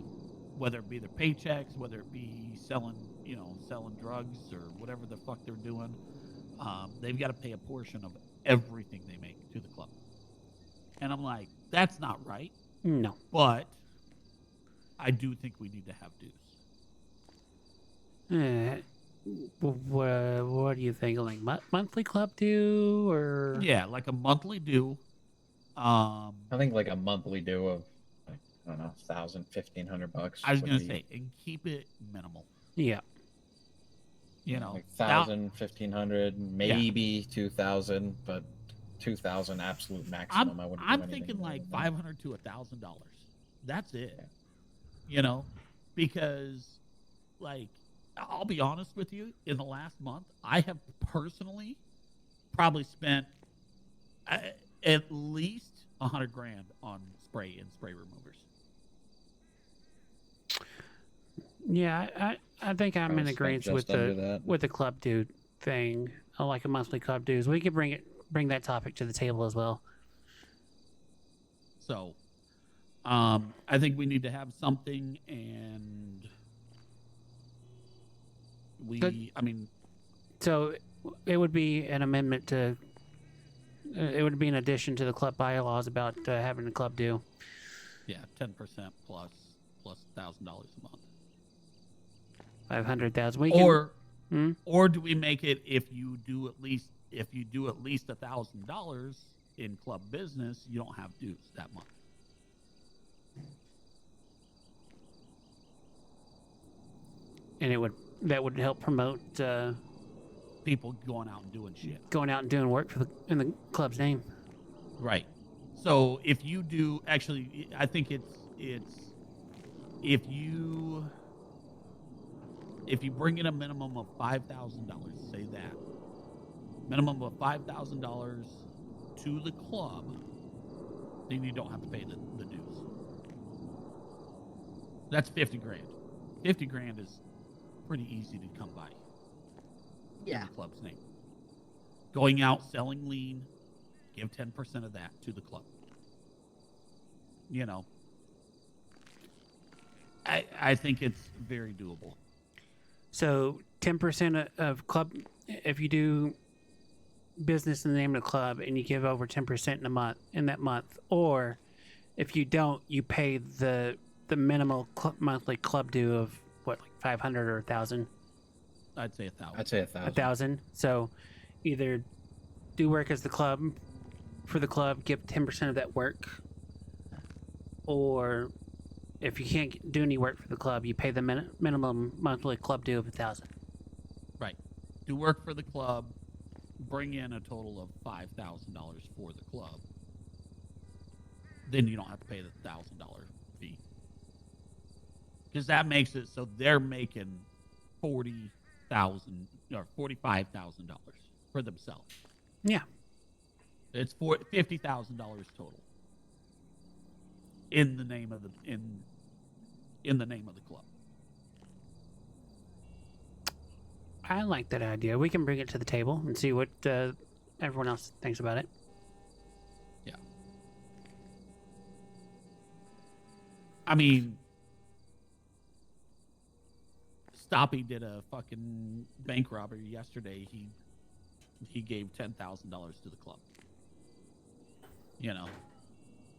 whether it be their paychecks, whether it be selling drugs or whatever the fuck they're doing. They've got to pay a portion of everything they make to the club. And I'm like, that's not right. No. But I do think we need to have dues. What do you think? Like monthly club due or? Yeah, like a monthly due. I think like a monthly due of, like, I don't know, $1,000, $1,500. I was would gonna be, say, and keep it minimal. Yeah. You know, like 1,000, 1,500, maybe 2,000, but 2,000 absolute maximum. I'm thinking like $500 to $1,000. That's it. Yeah. You know, because like I'll be honest with you, in the last month, I have personally probably spent at least $100,000 on spray and spray removers. Yeah, I think I'm in agreement with the club dude thing. I like a monthly club dues. We could bring that topic to the table as well. So, I think we need to have something, and so it would be an amendment to. It would be an addition to the club bylaws about having a club due. Yeah, 10% plus $1,000 a month. 500,000. Or do we make it if you do at least $1,000 in club business, you don't have dues that month. And that would help promote people going out and doing shit. Going out and doing work in the club's name. Right. So if you do, actually, I think it's if you bring in a minimum of $5,000, say that minimum of $5,000 to the club, then you don't have to pay the dues. That's $50,000. $50,000 is pretty easy to come by. Yeah. In the club's name. Going out selling lean, give 10% of that to the club. You know, I think it's very doable. So 10% of club, if you do business in the name of the club and you give over 10% in that month, or if you don't, you pay the minimal monthly club due of what, like 500 or 1,000. I'd say 1,000. I'd say 1,000. 1,000. So either do work as the club for the club, give 10% of that work, or if you can't do any work for the club, you pay the minimum monthly club due of 1,000. Right. Do work for the club, bring in a total of $5,000 for the club. Then you don't have to pay the $1,000 fee. Because that makes it so they're making $40,000 or $45,000 for themselves. Yeah. It's for $50,000 total. In the name of the in the name of the club. I like that idea. We can bring it to the table and see what everyone else thinks about it. Yeah. I mean, Stoppy did a fucking bank robbery yesterday. He gave $10,000 to the club. You know,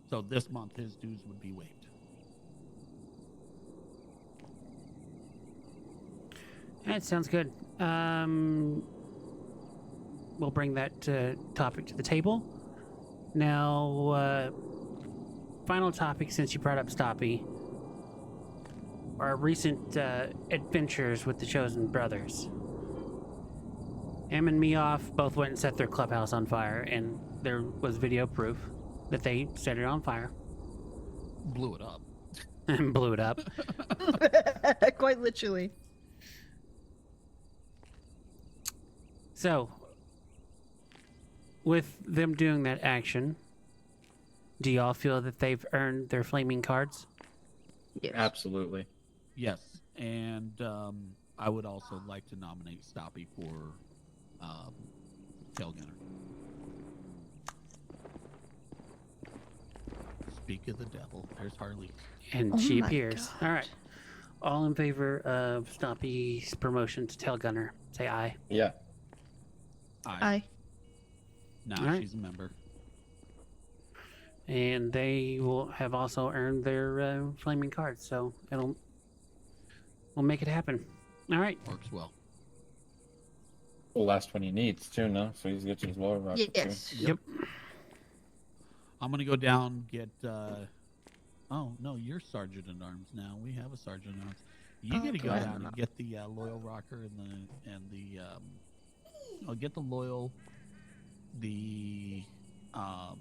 so this month his dues would be waived. That sounds good. We'll bring that topic to the table. Now, final topic, since you brought up Stoppy. Our recent adventures with the Chosen Brothers. Em and Meoff both went and set their clubhouse on fire, and there was video proof that they set it on fire. Blew it up. And blew it up. Quite literally. So, with them doing that action, do y'all feel that they've earned their flaming cards? Yes. Absolutely. Yes, and I would also like to nominate Stoppy for Tail Gunner. Speak of the devil. There's Harley. And Oh she my appears. God. All right. All in favor of Stompy's promotion to Tail Gunner, say aye. Yeah. Aye. Now Alright. she's a member. And they will have also earned their flaming cards, so we'll make it happen. All right. Works well. Well, last one he needs too, no? So he's getting his lower rocket Yes. Yep. I'm gonna go down get. Oh no, you're Sergeant at Arms now. We have a Sergeant at Arms. You gotta go Okay. down and get the loyal rocker and the I'll get the loyal, the Yeah,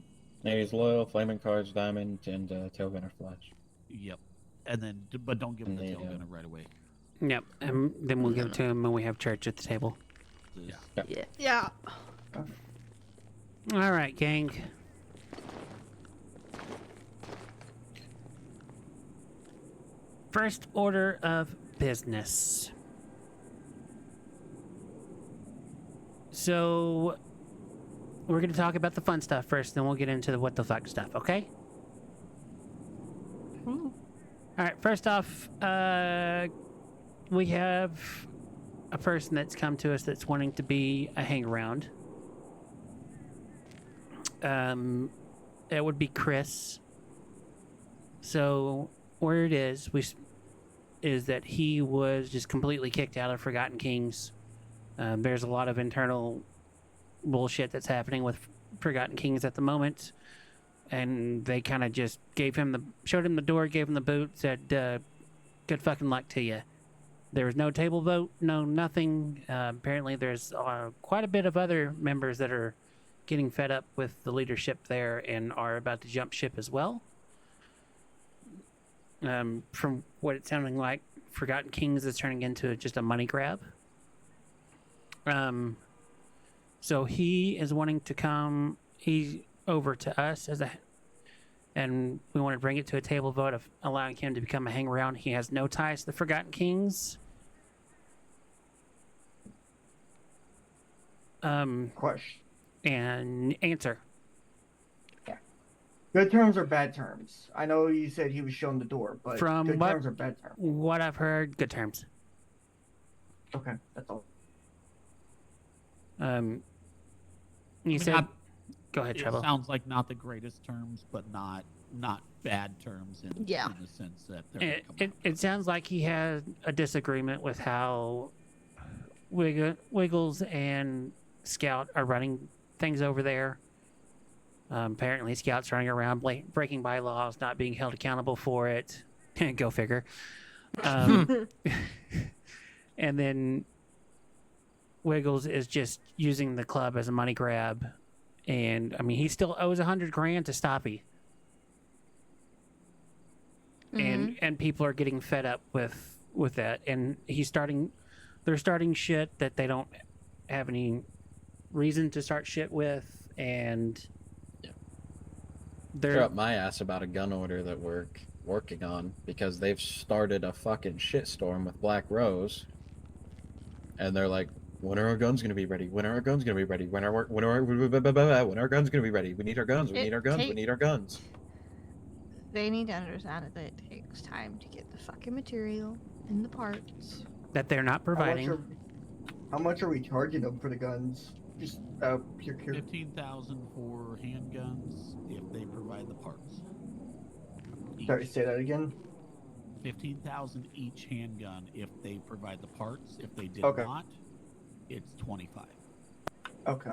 he's loyal, flaming cards, diamond, and tail gunner flash. yep, and then but don't give him the And tail the, gunner right away. Yep. And then we'll give it to him when we have church at the table. Yeah. Yeah. Yeah. All right, gang. First order of business. So, we're going to talk about the fun stuff first, then we'll get into the what the fuck stuff, okay? All right, first off, we have a person that's come to us that's wanting to be a hang around. It would be Chris. So, where it is, is that he was just completely kicked out of Forgotten Kings. There's a lot of internal bullshit that's happening with Forgotten Kings at the moment, and they kind of just showed him the door, gave him the boot, said, "Good fucking luck to you." There was no table vote, no nothing. Apparently, there's quite a bit of other members that are getting fed up with the leadership there and are about to jump ship as well. From what it's sounding like, Forgotten Kings is turning into just a money grab. So he is wanting to come over to us and we want to bring it to a table vote of allowing him to become a hang around. He has no ties to the Forgotten Kings. Question. And answer. Good terms or bad terms? I know you said he was shown the door, but From good what- terms or bad terms? What I've heard, good terms. Okay, that's all. You mean, said, go ahead, It Treble. sounds like not the greatest terms, but not bad terms in Yeah. the sense that they're It sounds like he had a disagreement with how Wiggles and Scout are running things over there. Apparently, Scout's running around breaking bylaws, not being held accountable for it. Go figure. And then Wiggles is just using the club as a money grab. And, I mean, he still owes $100,000 to Stoppy. And people are getting fed up with that. And they're starting shit that they don't have any reason to start shit with, and Yeah. they're Throw up my ass about a gun order that we're working on because they've started a fucking shitstorm with Black Rose, and they're like, when are our guns gonna be ready? When are our guns gonna be ready? When are our guns gonna be ready? We need our guns. We It need our guns. We take- need our guns. They need to understand that it takes time to get the fucking material and the parts. that they're not providing. How much are we charging them for the guns? Just pure. 15,000 for handguns if they provide the parts. Sorry, Each. say that again. 15,000 each handgun if they provide the parts. If they did Okay. not, it's 25. Okay.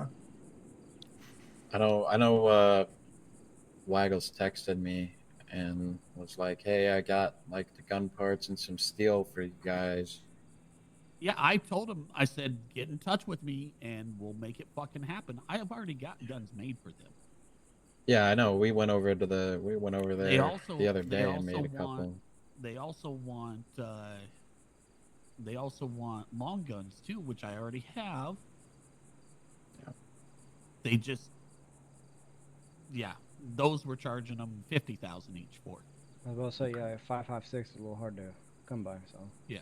I know. Waggles texted me and was like, "Hey, I got like the gun parts and some steel for you guys." Yeah, I told him. I said, get in touch with me and we'll make it fucking happen. I have already got guns made for them. Yeah, I know. We went over there They also the other they day and also made a couple. want they also want long guns too, which I already have. Yeah. They just those were charging them 50,000 each for. I was about to say, yeah, 5.56 is a little hard to come by, so. Yeah.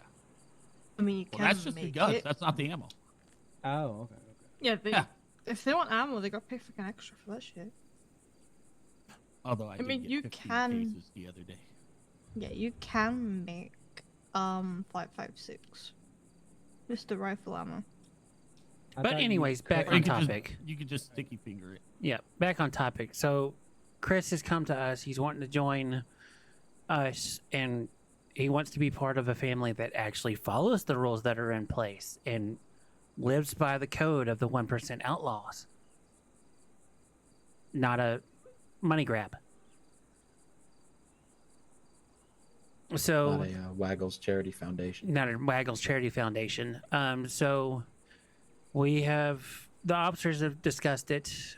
I mean, you Well, can that's just the make guns. it. That's not the ammo. Oh, okay. Yeah, Yeah. if they want ammo, they gotta pay fucking extra for that shit. Although I did mean, get you 15 can- cases the other day. Yeah, you can make 5.56. Just the rifle ammo. I But thought you anyways, back could- on you could topic. You could just sticky finger it. Yeah, back on topic. So, Chris has come to us. He's wanting to join us, and he wants to be part of a family that actually follows the rules that are in place and lives by the code of the 1% outlaws. Not a money grab. So, Not a Waggles Charity Foundation. not a Waggles Charity Foundation. So we have the officers have discussed it,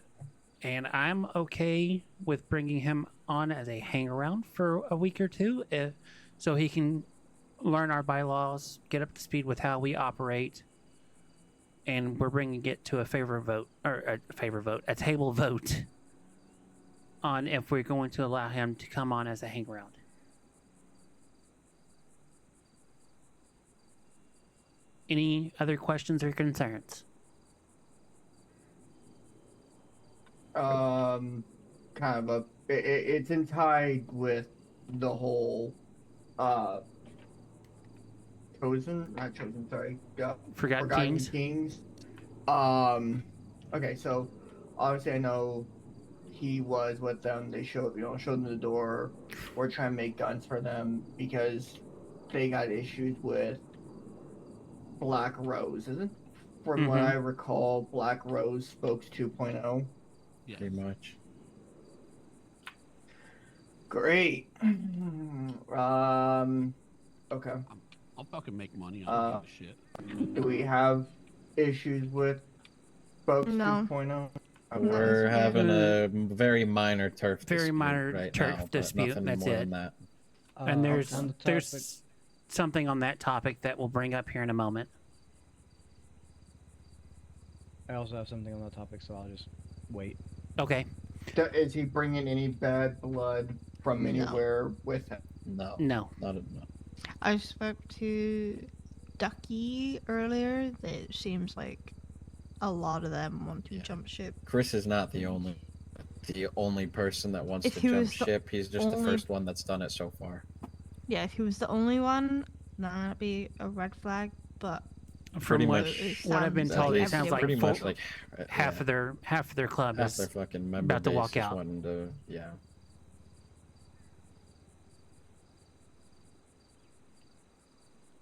and I'm okay with bringing him on as a hang around for a week or two, so he can learn our bylaws, get up to speed with how we operate, and we're bringing it to a table vote on if we're going to allow him to come on as a hang around. Any other questions or concerns? Kind of a. It's in tied with the whole, not chosen. Sorry, Forgotten Kings? Kings. Okay, so obviously I know he was with them. They showed them the door. We're trying to make guns for them because they got issues with Black Rose, isn't? From what Mhm. I recall, Black Rose Spokes 2.0. Yes. Pretty much. Great. Okay. I'll fucking make money. I don't give a shit. Do we have issues with Spokes No. 2.0? We're having a very minor turf Very dispute minor right turf now, but dispute, nothing that's more it. than that. And there's on the topic- there's something on that topic that we'll bring up here in a moment. I also have something on that topic, so I'll just wait. Okay. Is he bringing any bad blood from No. anywhere with him? No, No. no. I spoke to Ducky earlier. It seems like a lot of them want to Yeah. jump ship. Chris is not the only person that wants If to he jump was the ship. He's just the only- first one that's done it so far. Yeah, if he was the only one, that'd be a red flag. But Pretty From what, much. what I've been sounds told, like it sounds like pretty everyone- much like half of their club half is their fucking member about to base walk is out. wanting to, yeah.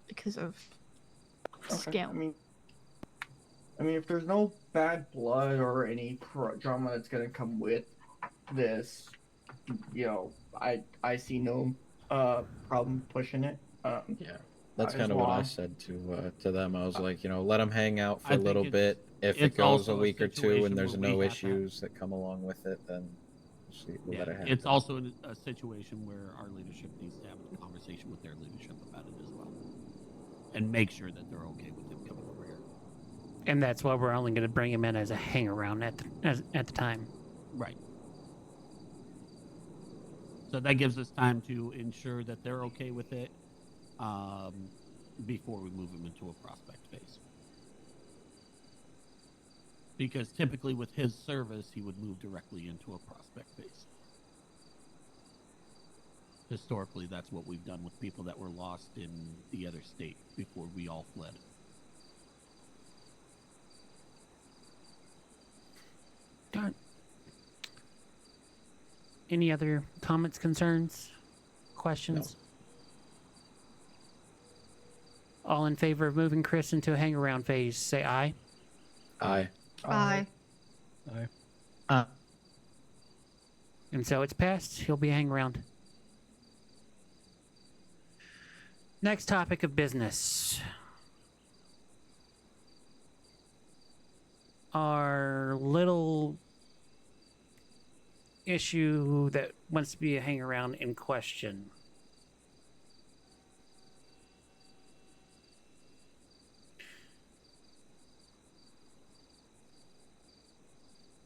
because of Okay. scale. I mean, if there's no bad blood or any drama that's gonna come with this, I see no problem pushing it. Yeah, that's As kind of what I long- said to them. I was like, let them hang out for I a think little it's- bit. If it it's goes also a a week or two situation and there's where no we have to have- issues that come along with it, then we'll let it happen. It's also a situation where our leadership needs to have a conversation with their leadership about it as well, and make sure that they're okay with him coming over here. And that's why we're only going to bring him in as a hang around at the time. Right. So that gives us time to ensure that they're okay with it before we move him into a prospect phase. Because typically with his service, he would move directly into a prospect phase. Historically, that's what we've done with people that were lost in the other state before we all fled. Got any other comments, concerns, questions? No. All in favor of moving Chris into a hang around phase, say aye. Aye. Aye. Aye. And so it's passed. He'll be a hang around. Next topic of business. Our little issue that wants to be a hang around in question.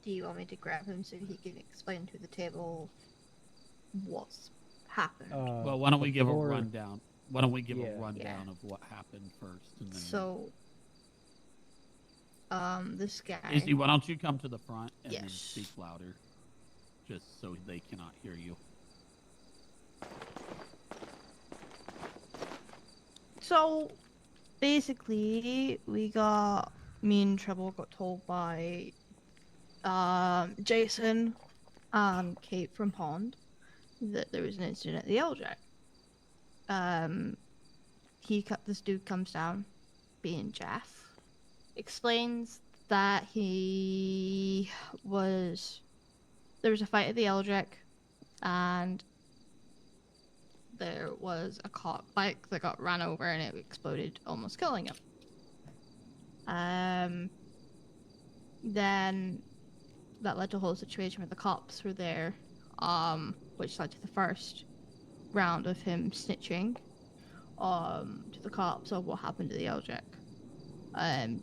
Do you want me to grab him so he can explain to the table what's happened? Well, why don't we give a before- rundown? Why don't we give Yeah. a rundown of what happened first? And then... So, this guy. Izzy, why don't you come to the front and then Yes. speak louder, just so they cannot hear you. So, basically, me and Treble got told by Jason and Kate from Pond that there was an incident at the LJ. This dude comes down, being Jeff, explains that there was a fight at the Eldrick, and there was a cop bike that got ran over and it exploded, almost killing him. Then that led to a whole situation where the cops were there, which led to the first round of him snitching to the cops of what happened to the Eldrick.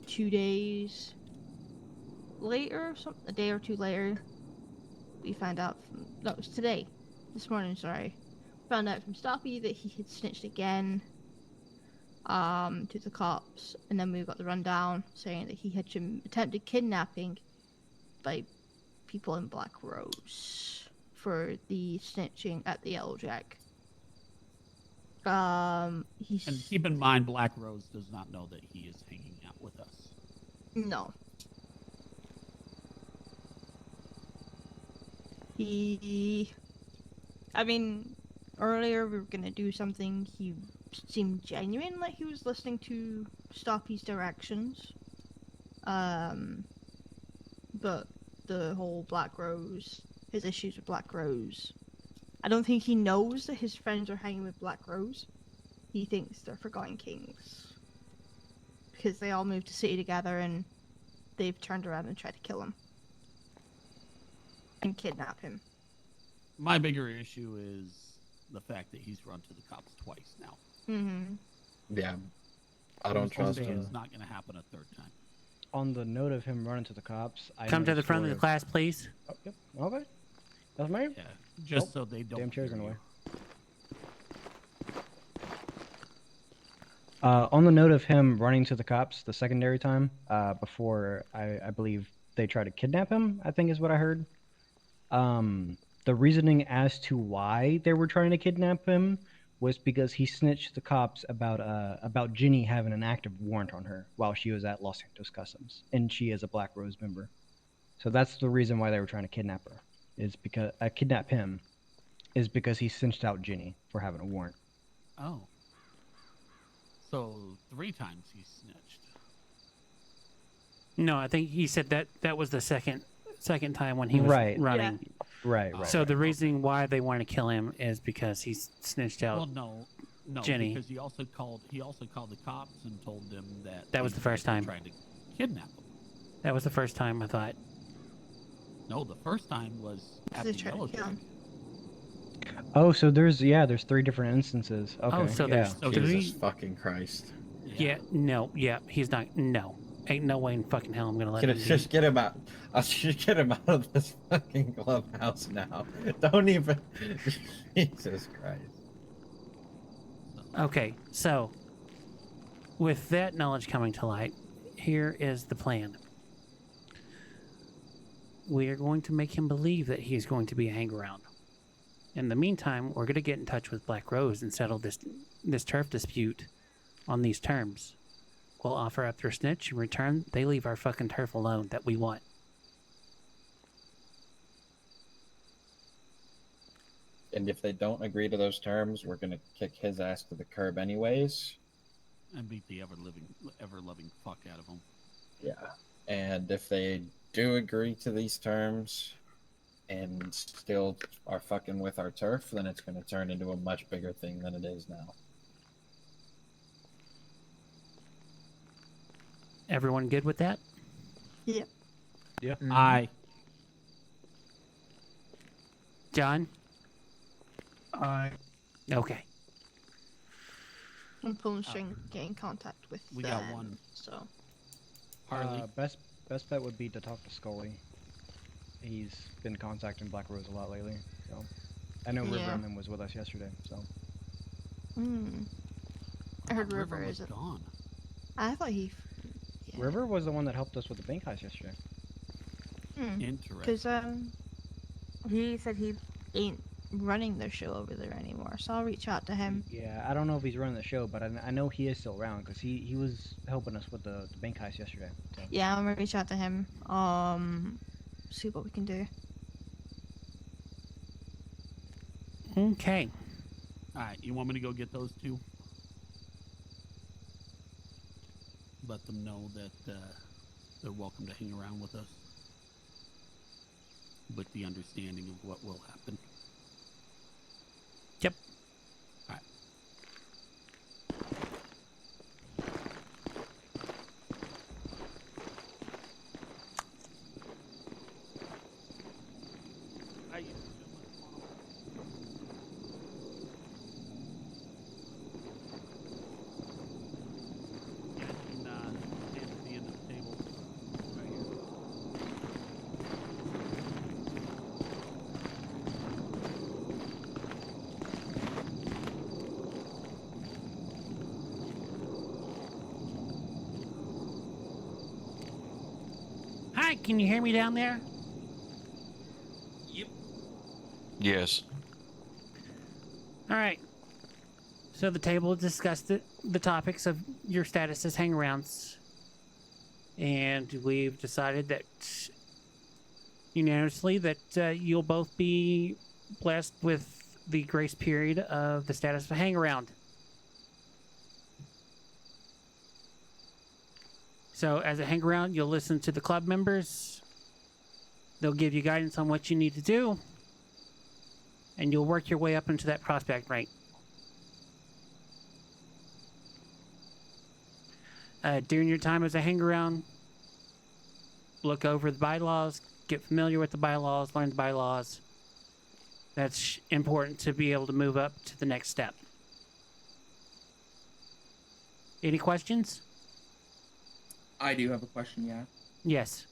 2 days later, a day or two later, we found out it was this morning, found out from Stoppy that he had snitched again to the cops, and then we got the rundown saying that he had attempted kidnapping by people in Black Rose for the snitching at the Eldjack. And keep in mind, Black Rose does not know that he is hanging out with us. No. Earlier we were gonna do something. He seemed genuine, like he was listening to Stoppy's directions. But the whole Black Rose, his issues with Black Rose, I don't think he knows that his friends are hanging with Black Rose. He thinks they're Forgotten Kings. Because they all moved to city together and they've turned around and tried to kill him. And kidnap him. My bigger issue is the fact that he's run to the cops twice now. Mm-hmm. Yeah. I don't trust him. It's not going to happen a third time. On the note of him running to the cops, I Come know to the front of story the class, please. Oh, yep. Okay. That's my. Yeah, just so they don't. Damn chair's in the hear way. you. On the note of him running to the cops the secondary time, before I believe they tried to kidnap him, I think is what I heard. The reasoning as to why they were trying to kidnap him was because he snitched the cops about Ginny having an active warrant on her while she was at Los Santos Customs, and she is a Black Rose member. So that's the reason why they were trying to kidnap her. Kidnap him is because he cinched out Ginny for having a warrant. Oh. So 3 times he snitched. No, I think he said that was the second time when he was Right. running. Right. So the reason why they wanted to kill him is because he snitched out. Well, no, Jenny. because he also called the cops and told them that That was the first time. Trying to kidnap him. That was the first time, I thought. No, the first time was at They the tried to Yellow kill him. Jack. Oh, so there's 3 different instances. Okay. Oh, so yeah. there's Jesus three. fucking Christ. Yeah, no, yeah, he's not. No, Ain't no way in fucking hell I'm gonna let Should him just get him out. I should get him out of this fucking clubhouse now. Don't even. Jesus Christ. Okay, so with that knowledge coming to light, here is the plan. We are going to make him believe that he's going to be a hang-around. In the meantime, we're going to get in touch with Black Rose and settle this turf dispute on these terms. We'll offer up their snitch. In return, they leave our fucking turf alone that we want. And if they don't agree to those terms, we're gonna kick his ass to the curb anyways. And beat the ever-loving fuck out of him. Yeah. And if they do agree to these terms and still are fucking with our turf, then it's gonna turn into a much bigger thing than it is now. Everyone good with that? Yep. Yeah. Aye. John? Okay. I'm punching, get in contact with We them. got one. So Harley. Best bet would be to talk to Scully. He's been contacting Black Rose a lot lately, so I know Yeah. Riverman was with us yesterday, so I heard River River was isn't. gone. I thought he. Yeah. River was the one that helped us with the bank heist yesterday. Interesting. Because he said he ain't running the show over there anymore. So I'll reach out to him. Yeah, I don't know if he's running the show, but I know he is still around because he was helping us with the bank heist yesterday. So. Yeah, I'm gonna reach out to him. See what we can do. Okay. Alright, you want me to go get those two? Let them know that they're welcome to hang around with us. With the understanding of what will happen. Yep. Alright. Hi, can you hear me down there? Yes. All right. So the table discussed the topics of your status as hang-arounds. And we've decided that unanimously that you'll both be blessed with the grace period of the status of a hang-around. So as a hang-around, you'll listen to the club members. They'll give you guidance on what you need to do. And you'll work your way up into that prospect rank. During your time as a hang-around, look over the bylaws, get familiar with the bylaws, learn the bylaws. That's important to be able to move up to the next step. Any questions? I do have a question, yeah. Yes.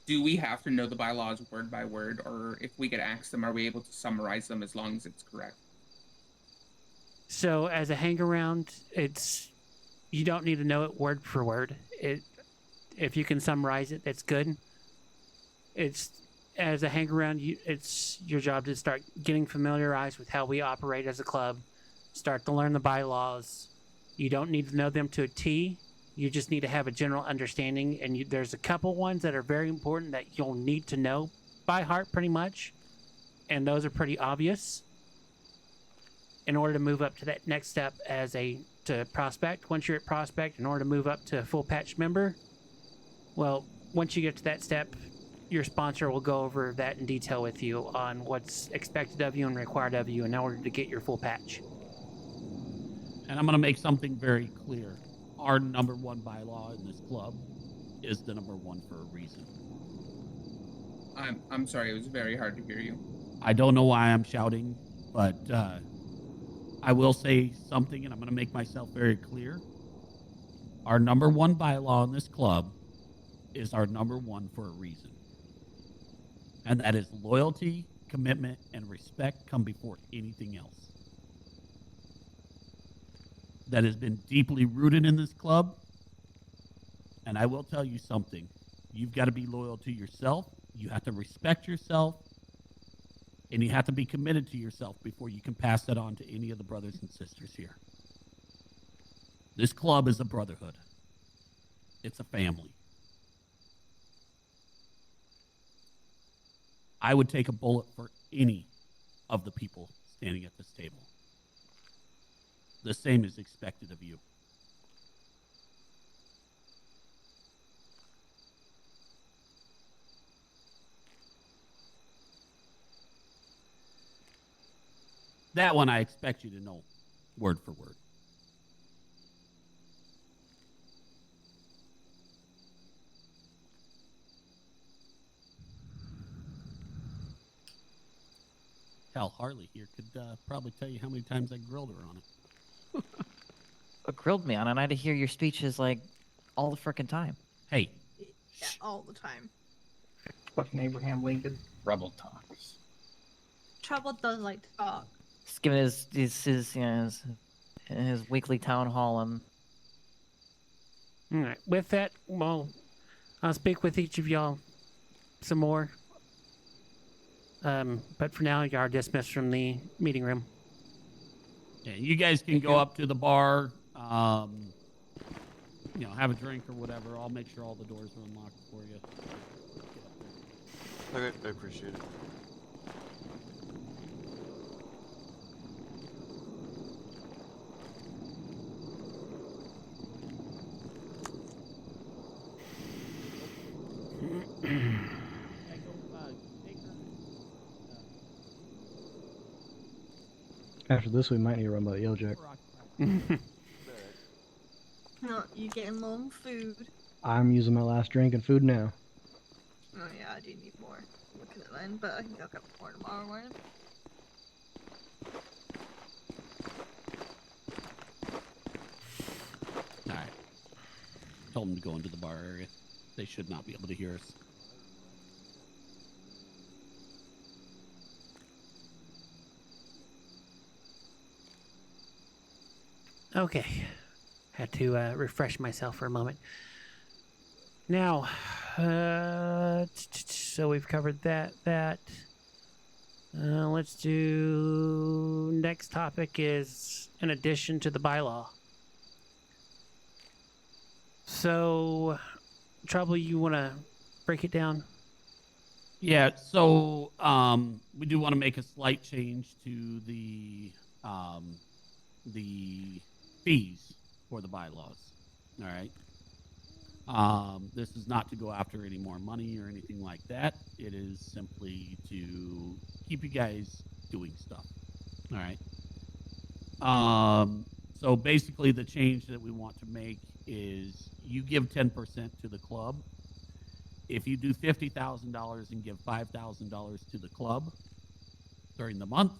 Do we have to know the bylaws word by word, or if we could ask them, are we able to summarize them as long as it's correct? So as a hang-around, you don't need to know it word for word. If you can summarize it, that's good. As a hang-around, it's your job to start getting familiarized with how we operate as a club. Start to learn the bylaws. You don't need to know them to a T. You just need to have a general understanding, and there's a couple ones that are very important that you'll need to know by heart pretty much, and those are pretty obvious in order to move up to that next step to prospect. Once you're at prospect, in order to move up to a full patch member, well, once you get to that step, your sponsor will go over that in detail with you on what's expected of you and required of you in order to get your full patch. And I'm going to make something very clear. Our number one bylaw in this club is the number one for a reason. I'm sorry, it was very hard to hear you. I don't know why I'm shouting, but I will say something, and I'm going to make myself very clear. Our number one bylaw in this club is our number one for a reason. And that is loyalty, commitment, and respect come before anything else. That has been deeply rooted in this club. And I will tell you something. You've got to be loyal to yourself. You have to respect yourself. And you have to be committed to yourself before you can pass that on to any of the brothers and sisters here. This club is a brotherhood. It's a family. I would take a bullet for any of the people standing at this table. The same is expected of you. That one I expect you to know word for word. Hell, Harley here could probably tell you how many times I grilled her on it. Grilled me on it. I had to hear your speeches like all the frickin' time. Hey. Yeah, all the time. Fucking Abraham Lincoln. Rebel talks. Trouble does like to talk. Just giving his weekly town hall and. All right. With that, well, I'll speak with each of y'all some more. But for now, you are dismissed from the meeting room. Yeah, you guys can go up to the bar, have a drink or whatever. I'll make sure all the doors are unlocked for you. Okay, I appreciate it. After this, we might need to run by the Yellowjack. No, you getting low on food. I'm using my last drink and food now. Oh yeah, I do need more. Look at it then, but I can go get more tomorrow morning. Alright. Told them to go into the bar area. They should not be able to hear us. Okay. Had to refresh myself for a moment. Now, so we've covered that. Let's do... Next topic is an addition to the bylaw. So, Trouble, you want to break it down? Yeah, so we do want to make a slight change to the fees for the bylaws. All right. This is not to go after any more money or anything like that. It is simply to keep you guys doing stuff. All right. So basically, the change that we want to make is you give 10% to the club. If you do $50,000 and give $5,000 to the club during the month,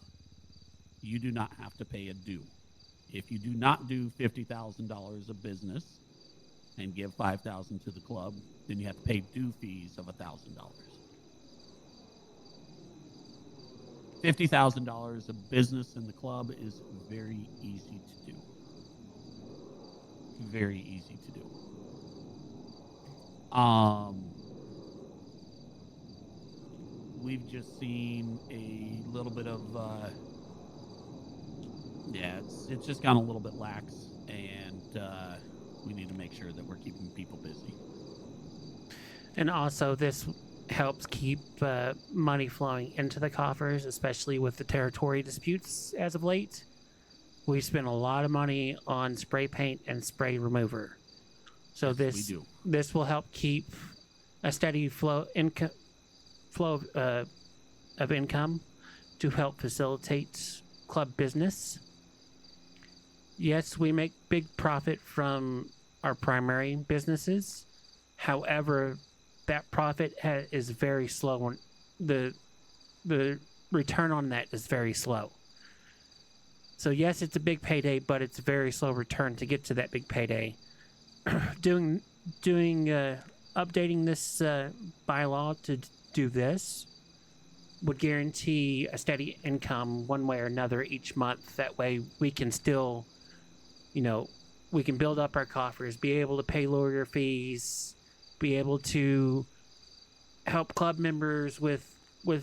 you do not have to pay a due. If you do not do $50,000 of business and give $5,000 to the club, then you have to pay due fees of $1,000. $50,000 of business in the club is very easy to do. Very easy to do. We've just seen a little bit of, it's just gone a little bit lax, and we need to make sure that we're keeping people busy. And also, this helps keep money flowing into the coffers, especially with the territory disputes as of late. We spend a lot of money on spray paint and spray remover. So yes, this will help keep a steady flow of income to help facilitate club business. Yes, we make big profit from our primary businesses. However, that profit is very slow. The return on that is very slow. So yes, it's a big payday, but it's a very slow return to get to that big payday. doing updating this bylaw to do this would guarantee a steady income one way or another each month. That way we can still, we can build up our coffers, be able to pay lawyer fees, be able to help club members with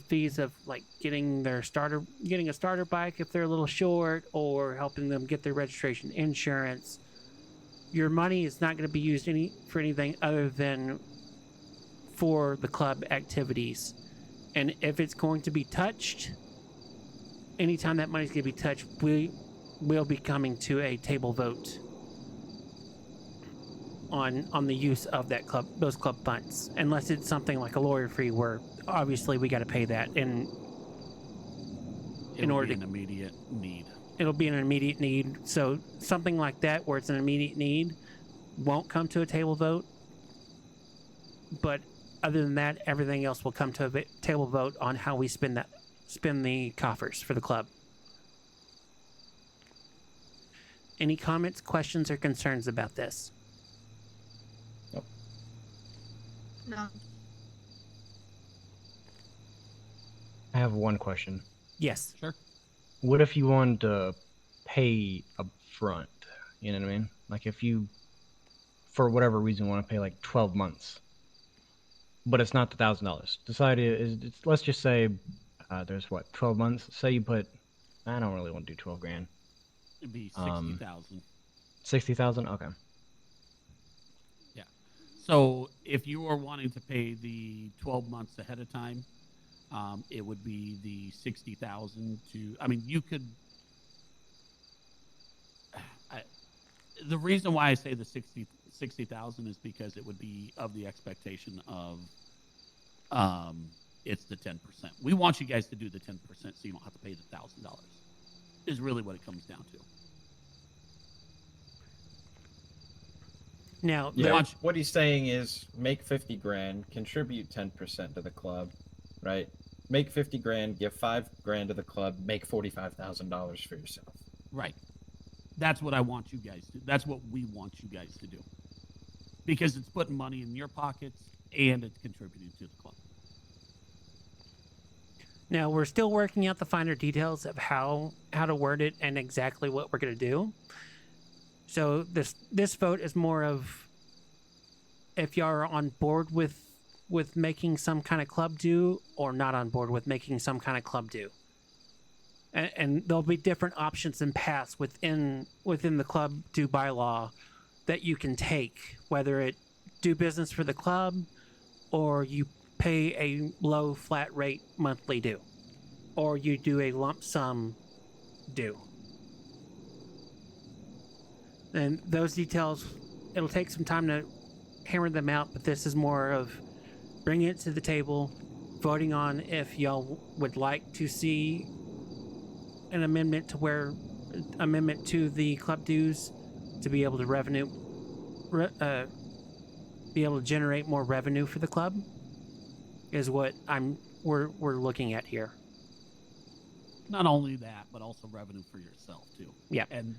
fees of like getting a starter bike if they're a little short, or helping them get their registration insurance. Your money is not going to be used for anything other than for the club activities. And if it's going to be touched, anytime that money's going to be touched, we will be coming to a table vote on the use of those club funds, unless it's something like a lawyer fee, where obviously we got to pay that in order an immediate need. It'll be an immediate need. So something like that, where it's an immediate need, won't come to a table vote. But other than that, everything else will come to a table vote on how we spend the coffers for the club. Any comments, questions, or concerns about this? No. I have one question. Yes. Sure. What if you wanted to pay up front? You know what I mean? Like if you, for whatever reason, want to pay like 12 months, but it's not the $1,000. Let's just say there's 12 months. Say you put, I don't really want to do 12 grand. It'd be 60,000. 60,000. Okay. Yeah. So if you are wanting to pay the 12 months ahead of time, it would be the 60,000 to. I mean, you could. The reason why I say the 60,000 is because it would be of the expectation of, it's the 10%. We want you guys to do the 10% so you don't have to pay the $1,000. Is really what it comes down to. Now, yeah, what he's saying is make 50 grand, contribute 10% to the club, right? Make 50 grand, give 5 grand to the club, make $45,000 for yourself. Right. That's what I want you guys to. That's what we want you guys to do. Because it's putting money in your pockets and it's contributing to the club. Now, we're still working out the finer details of how to word it and exactly what we're going to do. So this vote is more of if y'all are on board with making some kind of club do, or not on board with making some kind of club do. And there'll be different options and paths within the club do bylaw that you can take, whether it do business for the club or you pay a low flat rate monthly due, or you do a lump sum due. And those details, it'll take some time to hammer them out, but this is more of bringing it to the table, voting on if y'all would like to see an amendment to the club dues to be able to be able to generate more revenue for the club, is what we're looking at here. Not only that, but also revenue for yourself too. Yeah. And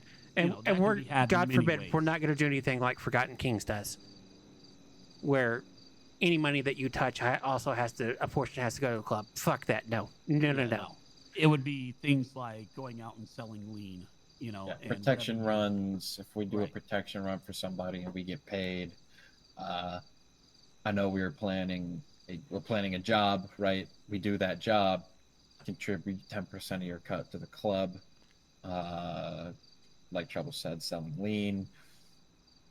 we're, God forbid, we're not going to do anything like Forgotten Kings does, where any money that you touch also a portion has to go to the club. Fuck that. No. It would be things like going out and selling lean, and protection runs. If we do a protection run for somebody and we get paid, I know we're planning a job, right? We do that job, contribute 10% of your cut to the club. Like Trouble said, selling lean.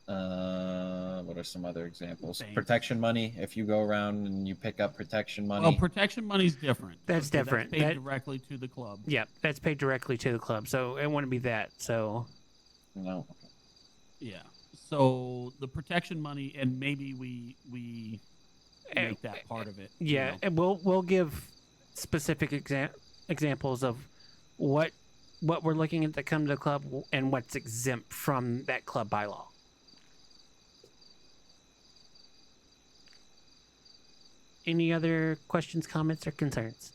What are some other examples? Thanks. Protection money. If you go around and you pick up protection money. Well, protection money's different. That's different. That's paid directly to the club. Yeah, that's paid directly to the club. So it wouldn't be that. So. No. Yeah. So the protection money, and maybe we make that part of it. Yeah, and we'll give specific examples of what we're looking at that come to the club and what's exempt from that club bylaw. Any other questions, comments, or concerns?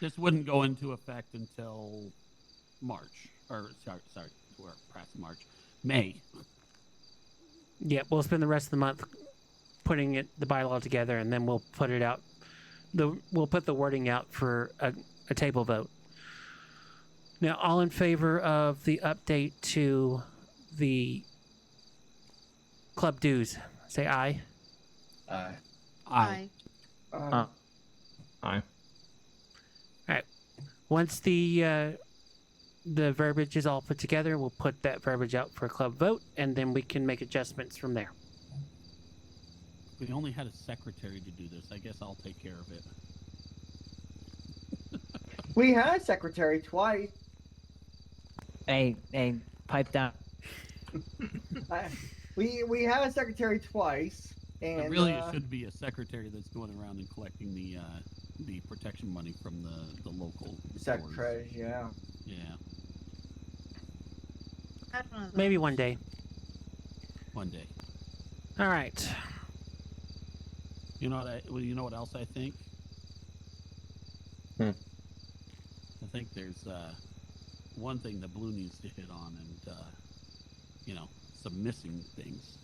This wouldn't go into effect until March, or sorry, we're past March, May. Yeah, we'll spend the rest of the month putting the bylaw together, and then we'll put it out. We'll put the wording out for a table vote. Now, all in favor of the update to the club dues, say aye. Aye. Aye. Aye. All right. Once the verbiage is all put together, we'll put that verbiage out for a club vote, and then we can make adjustments from there. We only had a secretary to do this. I guess I'll take care of it. We had a secretary twice. Hey, pipe down. We had a secretary twice, and But really, it should be a secretary that's going around and collecting the protection money from the local stores. secretaries. Yeah. Yeah, Add one of Maybe those. one day. one day. All right. You know what? You know what else I think? Hmm. I think there's one thing that Blue needs to hit on, and some missing things.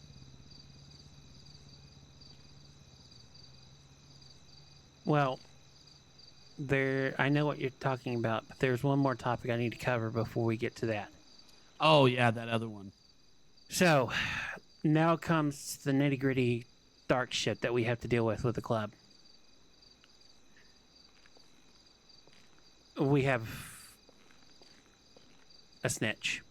Well, I know what you're talking about, but there's one more topic I need to cover before we get to that. Oh yeah, that other one. So, now comes the nitty-gritty dark shit that we have to deal with the club. We have a snitch.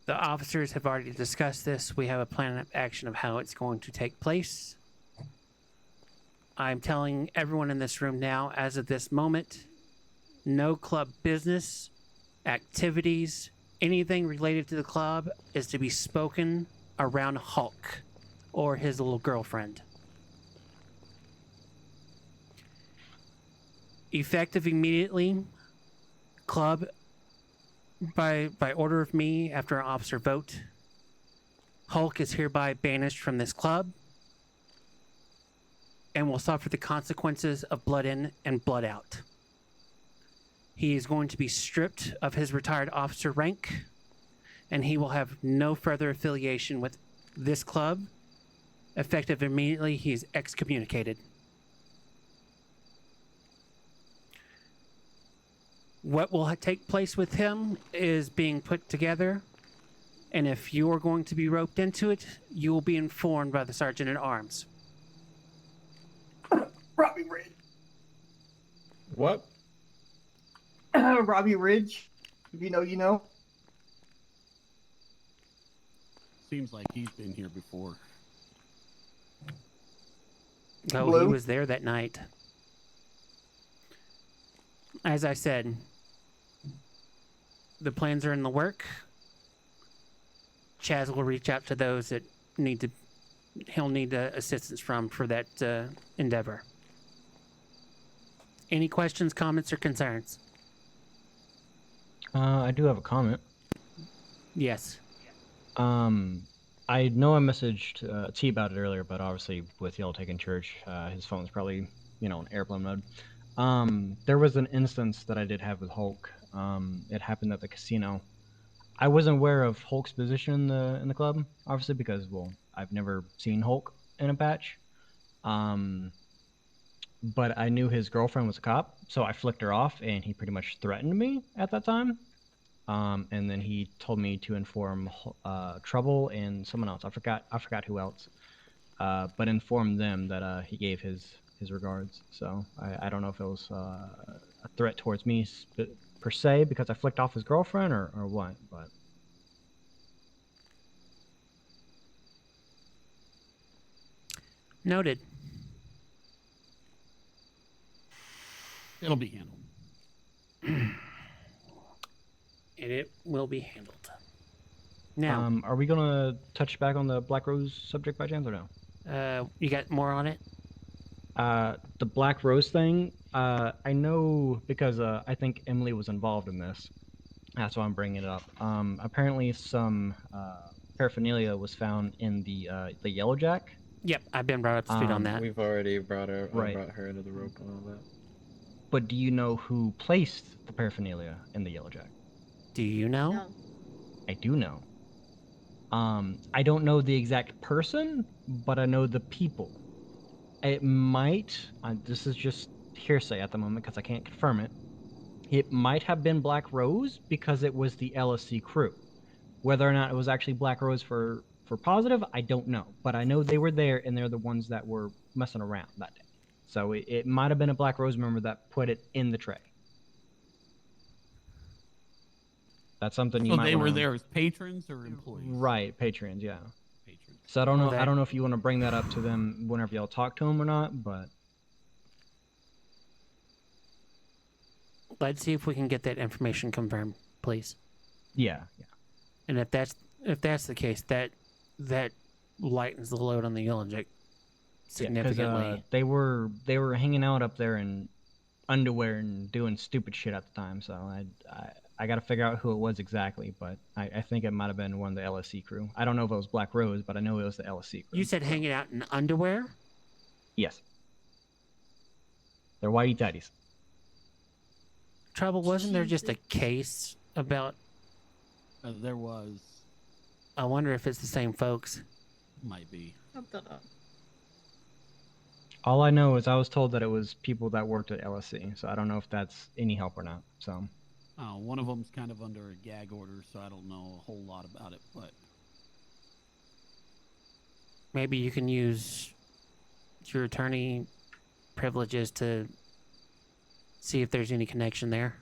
The officers have already discussed this. We have a plan of action of how it's going to take place. I'm telling everyone in this room now, as of this moment, no club business, activities, anything related to the club is to be spoken around Hulk or his little girlfriend. Effective immediately, club, by order of me, after an officer vote, Hulk is hereby banished from this club and will suffer the consequences of blood in and blood out. He is going to be stripped of his retired officer rank, and he will have no further affiliation with this club. Effective immediately, he is excommunicated. What will take place with him is being put together, and if you are going to be roped into it, you will be informed by the Sergeant at Arms. Robbie Ridge. What? Robbie Ridge. If you know, you know. Seems like he's been here before. Oh, Blue? he was there that night. As I said, the plans are in the work. Chaz will reach out to those that he'll need assistance from for that endeavor. Any questions, comments, or concerns? I do have a comment. Yes. I know I messaged T about it earlier, but obviously with y'all taking church, his phone's probably, in airplane mode. There was an instance that I did have with Hulk. It happened at the casino. I wasn't aware of Hulk's position in the club, obviously, because, I've never seen Hulk in a patch. But I knew his girlfriend was a cop, so I flicked her off, and he pretty much threatened me at that time. And then he told me to inform Trouble and someone else. I forgot who else. But informed them that he gave his regards. So I don't know if it was a threat towards me per se because I flicked off his girlfriend or what. But Noted. It'll be handled. And it will be handled. Now, are we gonna touch back on the Black Rose subject by chance or no? you got more on it? The Black Rose thing, I know because I think Emily was involved in this. That's why I'm bringing it up. Apparently some paraphernalia was found in the Yellow Jack Yep, I've been brought up to speed on that. We've already brought her Right. brought her into the rope and all that. But do you know who placed the paraphernalia in the yellow jack? Do you know? No. I do know. I don't know the exact person, but I know the people. It might. This is just hearsay at the moment because I can't confirm it. It might have been Black Rose because it was the LSC crew. Whether or not it was actually Black Rose for positive, I don't know. But I know they were there, and they're the ones that were messing around that day. So it might have been a Black Rose member that put it in the tray. That's something you So might they were wanna- there as patrons or employees? Right, patrons, yeah. Patrons. So I don't know. Well, I don't know if you want to bring that up to them whenever y'all talk to them or not. But Let's see if we can get that information confirmed, please. yeah. And if that's the case, that lightens the load on the Yellow Jack significantly. They were hanging out up there in underwear and doing stupid shit at the time. So I got to figure out who it was exactly. But I think it might have been one of the LSC crew. I don't know if it was Black Rose, but I know it was the LSC crew. You said hanging out in underwear? Yes. They're whitey tighties. Trouble, wasn't there just a case about? There was. I wonder if it's the same folks. Might be. All I know is I was told that it was people that worked at LSC. So I don't know if that's any help or not. So. One of them's kind of under a gag order, so I don't know a whole lot about it, but Maybe you can use your attorney privileges to see if there's any connection there.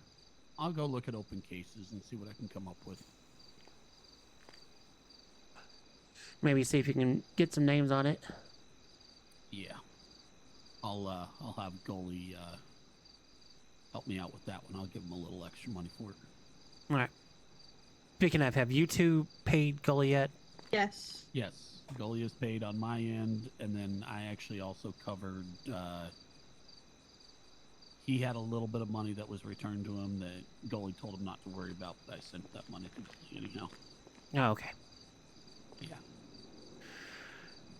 I'll go look at open cases and see what I can come up with. Maybe see if you can get some names on it. Yeah. I'll have Goalie help me out with that one. I'll give him a little extra money for it. All right. Speaking of, have you two paid Gully yet? Yes. Yes. Goalie is paid on my end, and then I actually also covered he had a little bit of money that was returned to him that Goalie told him not to worry about, but I sent that money to Goalie anyhow. Oh, okay. Yeah.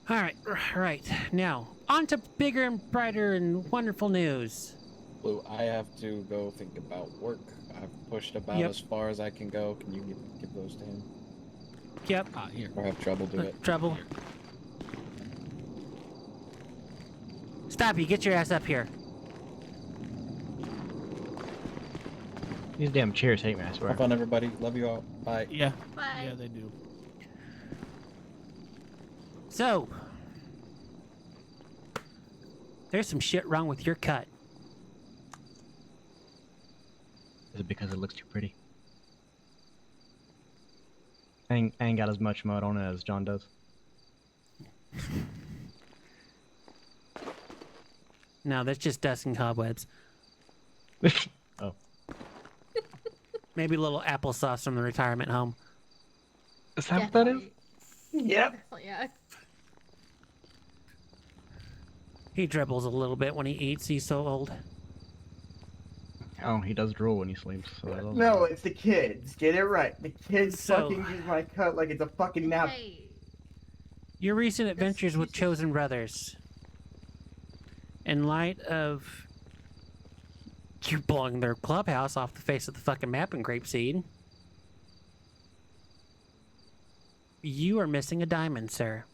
All right. Now, on to bigger and brighter and wonderful news. Blue, I have to go think about work. I've pushed about Yep. as far as I can go. Can you give those to him? Yep. Here. Or have trouble do it? Trouble. Stop, you get your ass up here. These damn chairs hate me, I swear. Have fun, everybody. Love you all. Bye. Yeah. Bye. Yeah, they do. So, there's some shit wrong with your cut. Is it because it looks too pretty? I ain't got as much mud on it as John does. No, that's just dust and cobwebs. Oh. Maybe a little applesauce from the retirement home. Is that what that is? Yep. Yeah. He dribbles a little bit when he eats. He's so old. Oh, he does drool when he sleeps. So that doesn't- No, it's the kids. Get it right. The kids So- fucking use my cut like it's a fucking nap. Hey. Your recent adventures with Chosen Brothers. In light of you blowing their clubhouse off the face of the fucking map in Grapeseed, you are missing a diamond, sir.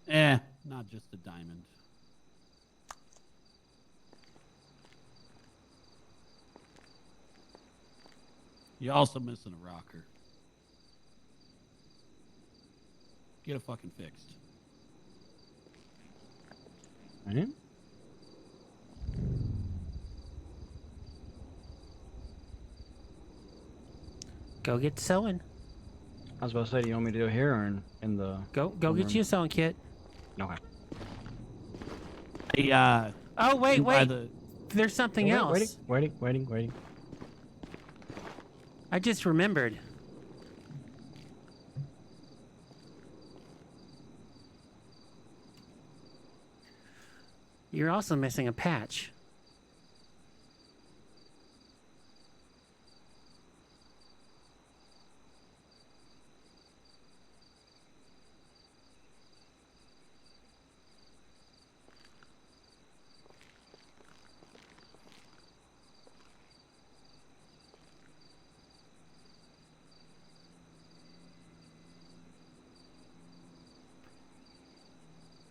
Not just a diamond. You're also missing a rocker. Get it fucking fixed. Mhm. Go get sewing. I was about to say, do you want me to do it here or in the... Go get you a sewing kit. Okay. Hey, Oh, wait. by the There's something Wait, else. Waiting. I just remembered. You're also missing a patch.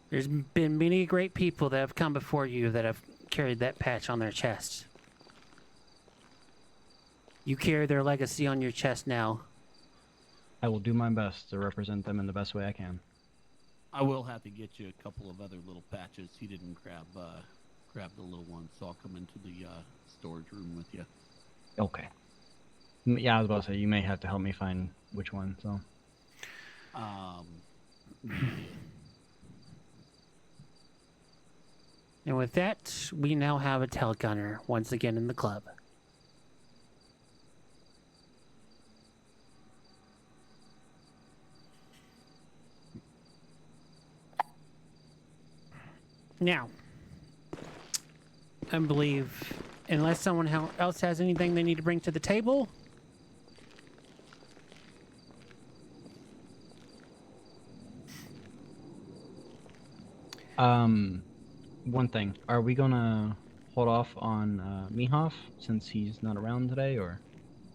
There's been many great people that have come before you that have carried that patch on their chest. You carry their legacy on your chest now. I will do my best to represent them in the best way I can. I will have to get you a couple of other little patches. He didn't grab the little one, so I'll come into the storage room with you. Okay. Yeah, I was about to say, you may have to help me find which one, so. And with that, we now have a tail gunner once again in the club. Now, I believe, unless someone else has anything they need to bring to the table, one thing. Are we gonna hold off on Mihov since he's not around today, or?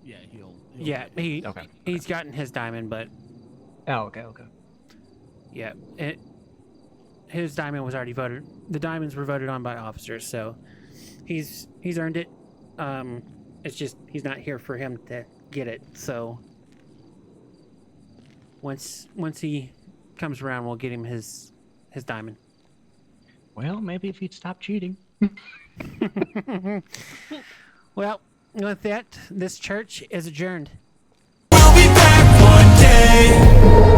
Yeah, he'll yeah, he's gotten his diamond, but Oh, okay. yeah, his diamond was already voted. The diamonds were voted on by officers, so he's earned it. It's just he's not here for him to get it. So once he comes around, we'll get him his diamond. Well, maybe if he'd stop cheating. Well, with that, this church is adjourned. We'll be back one day.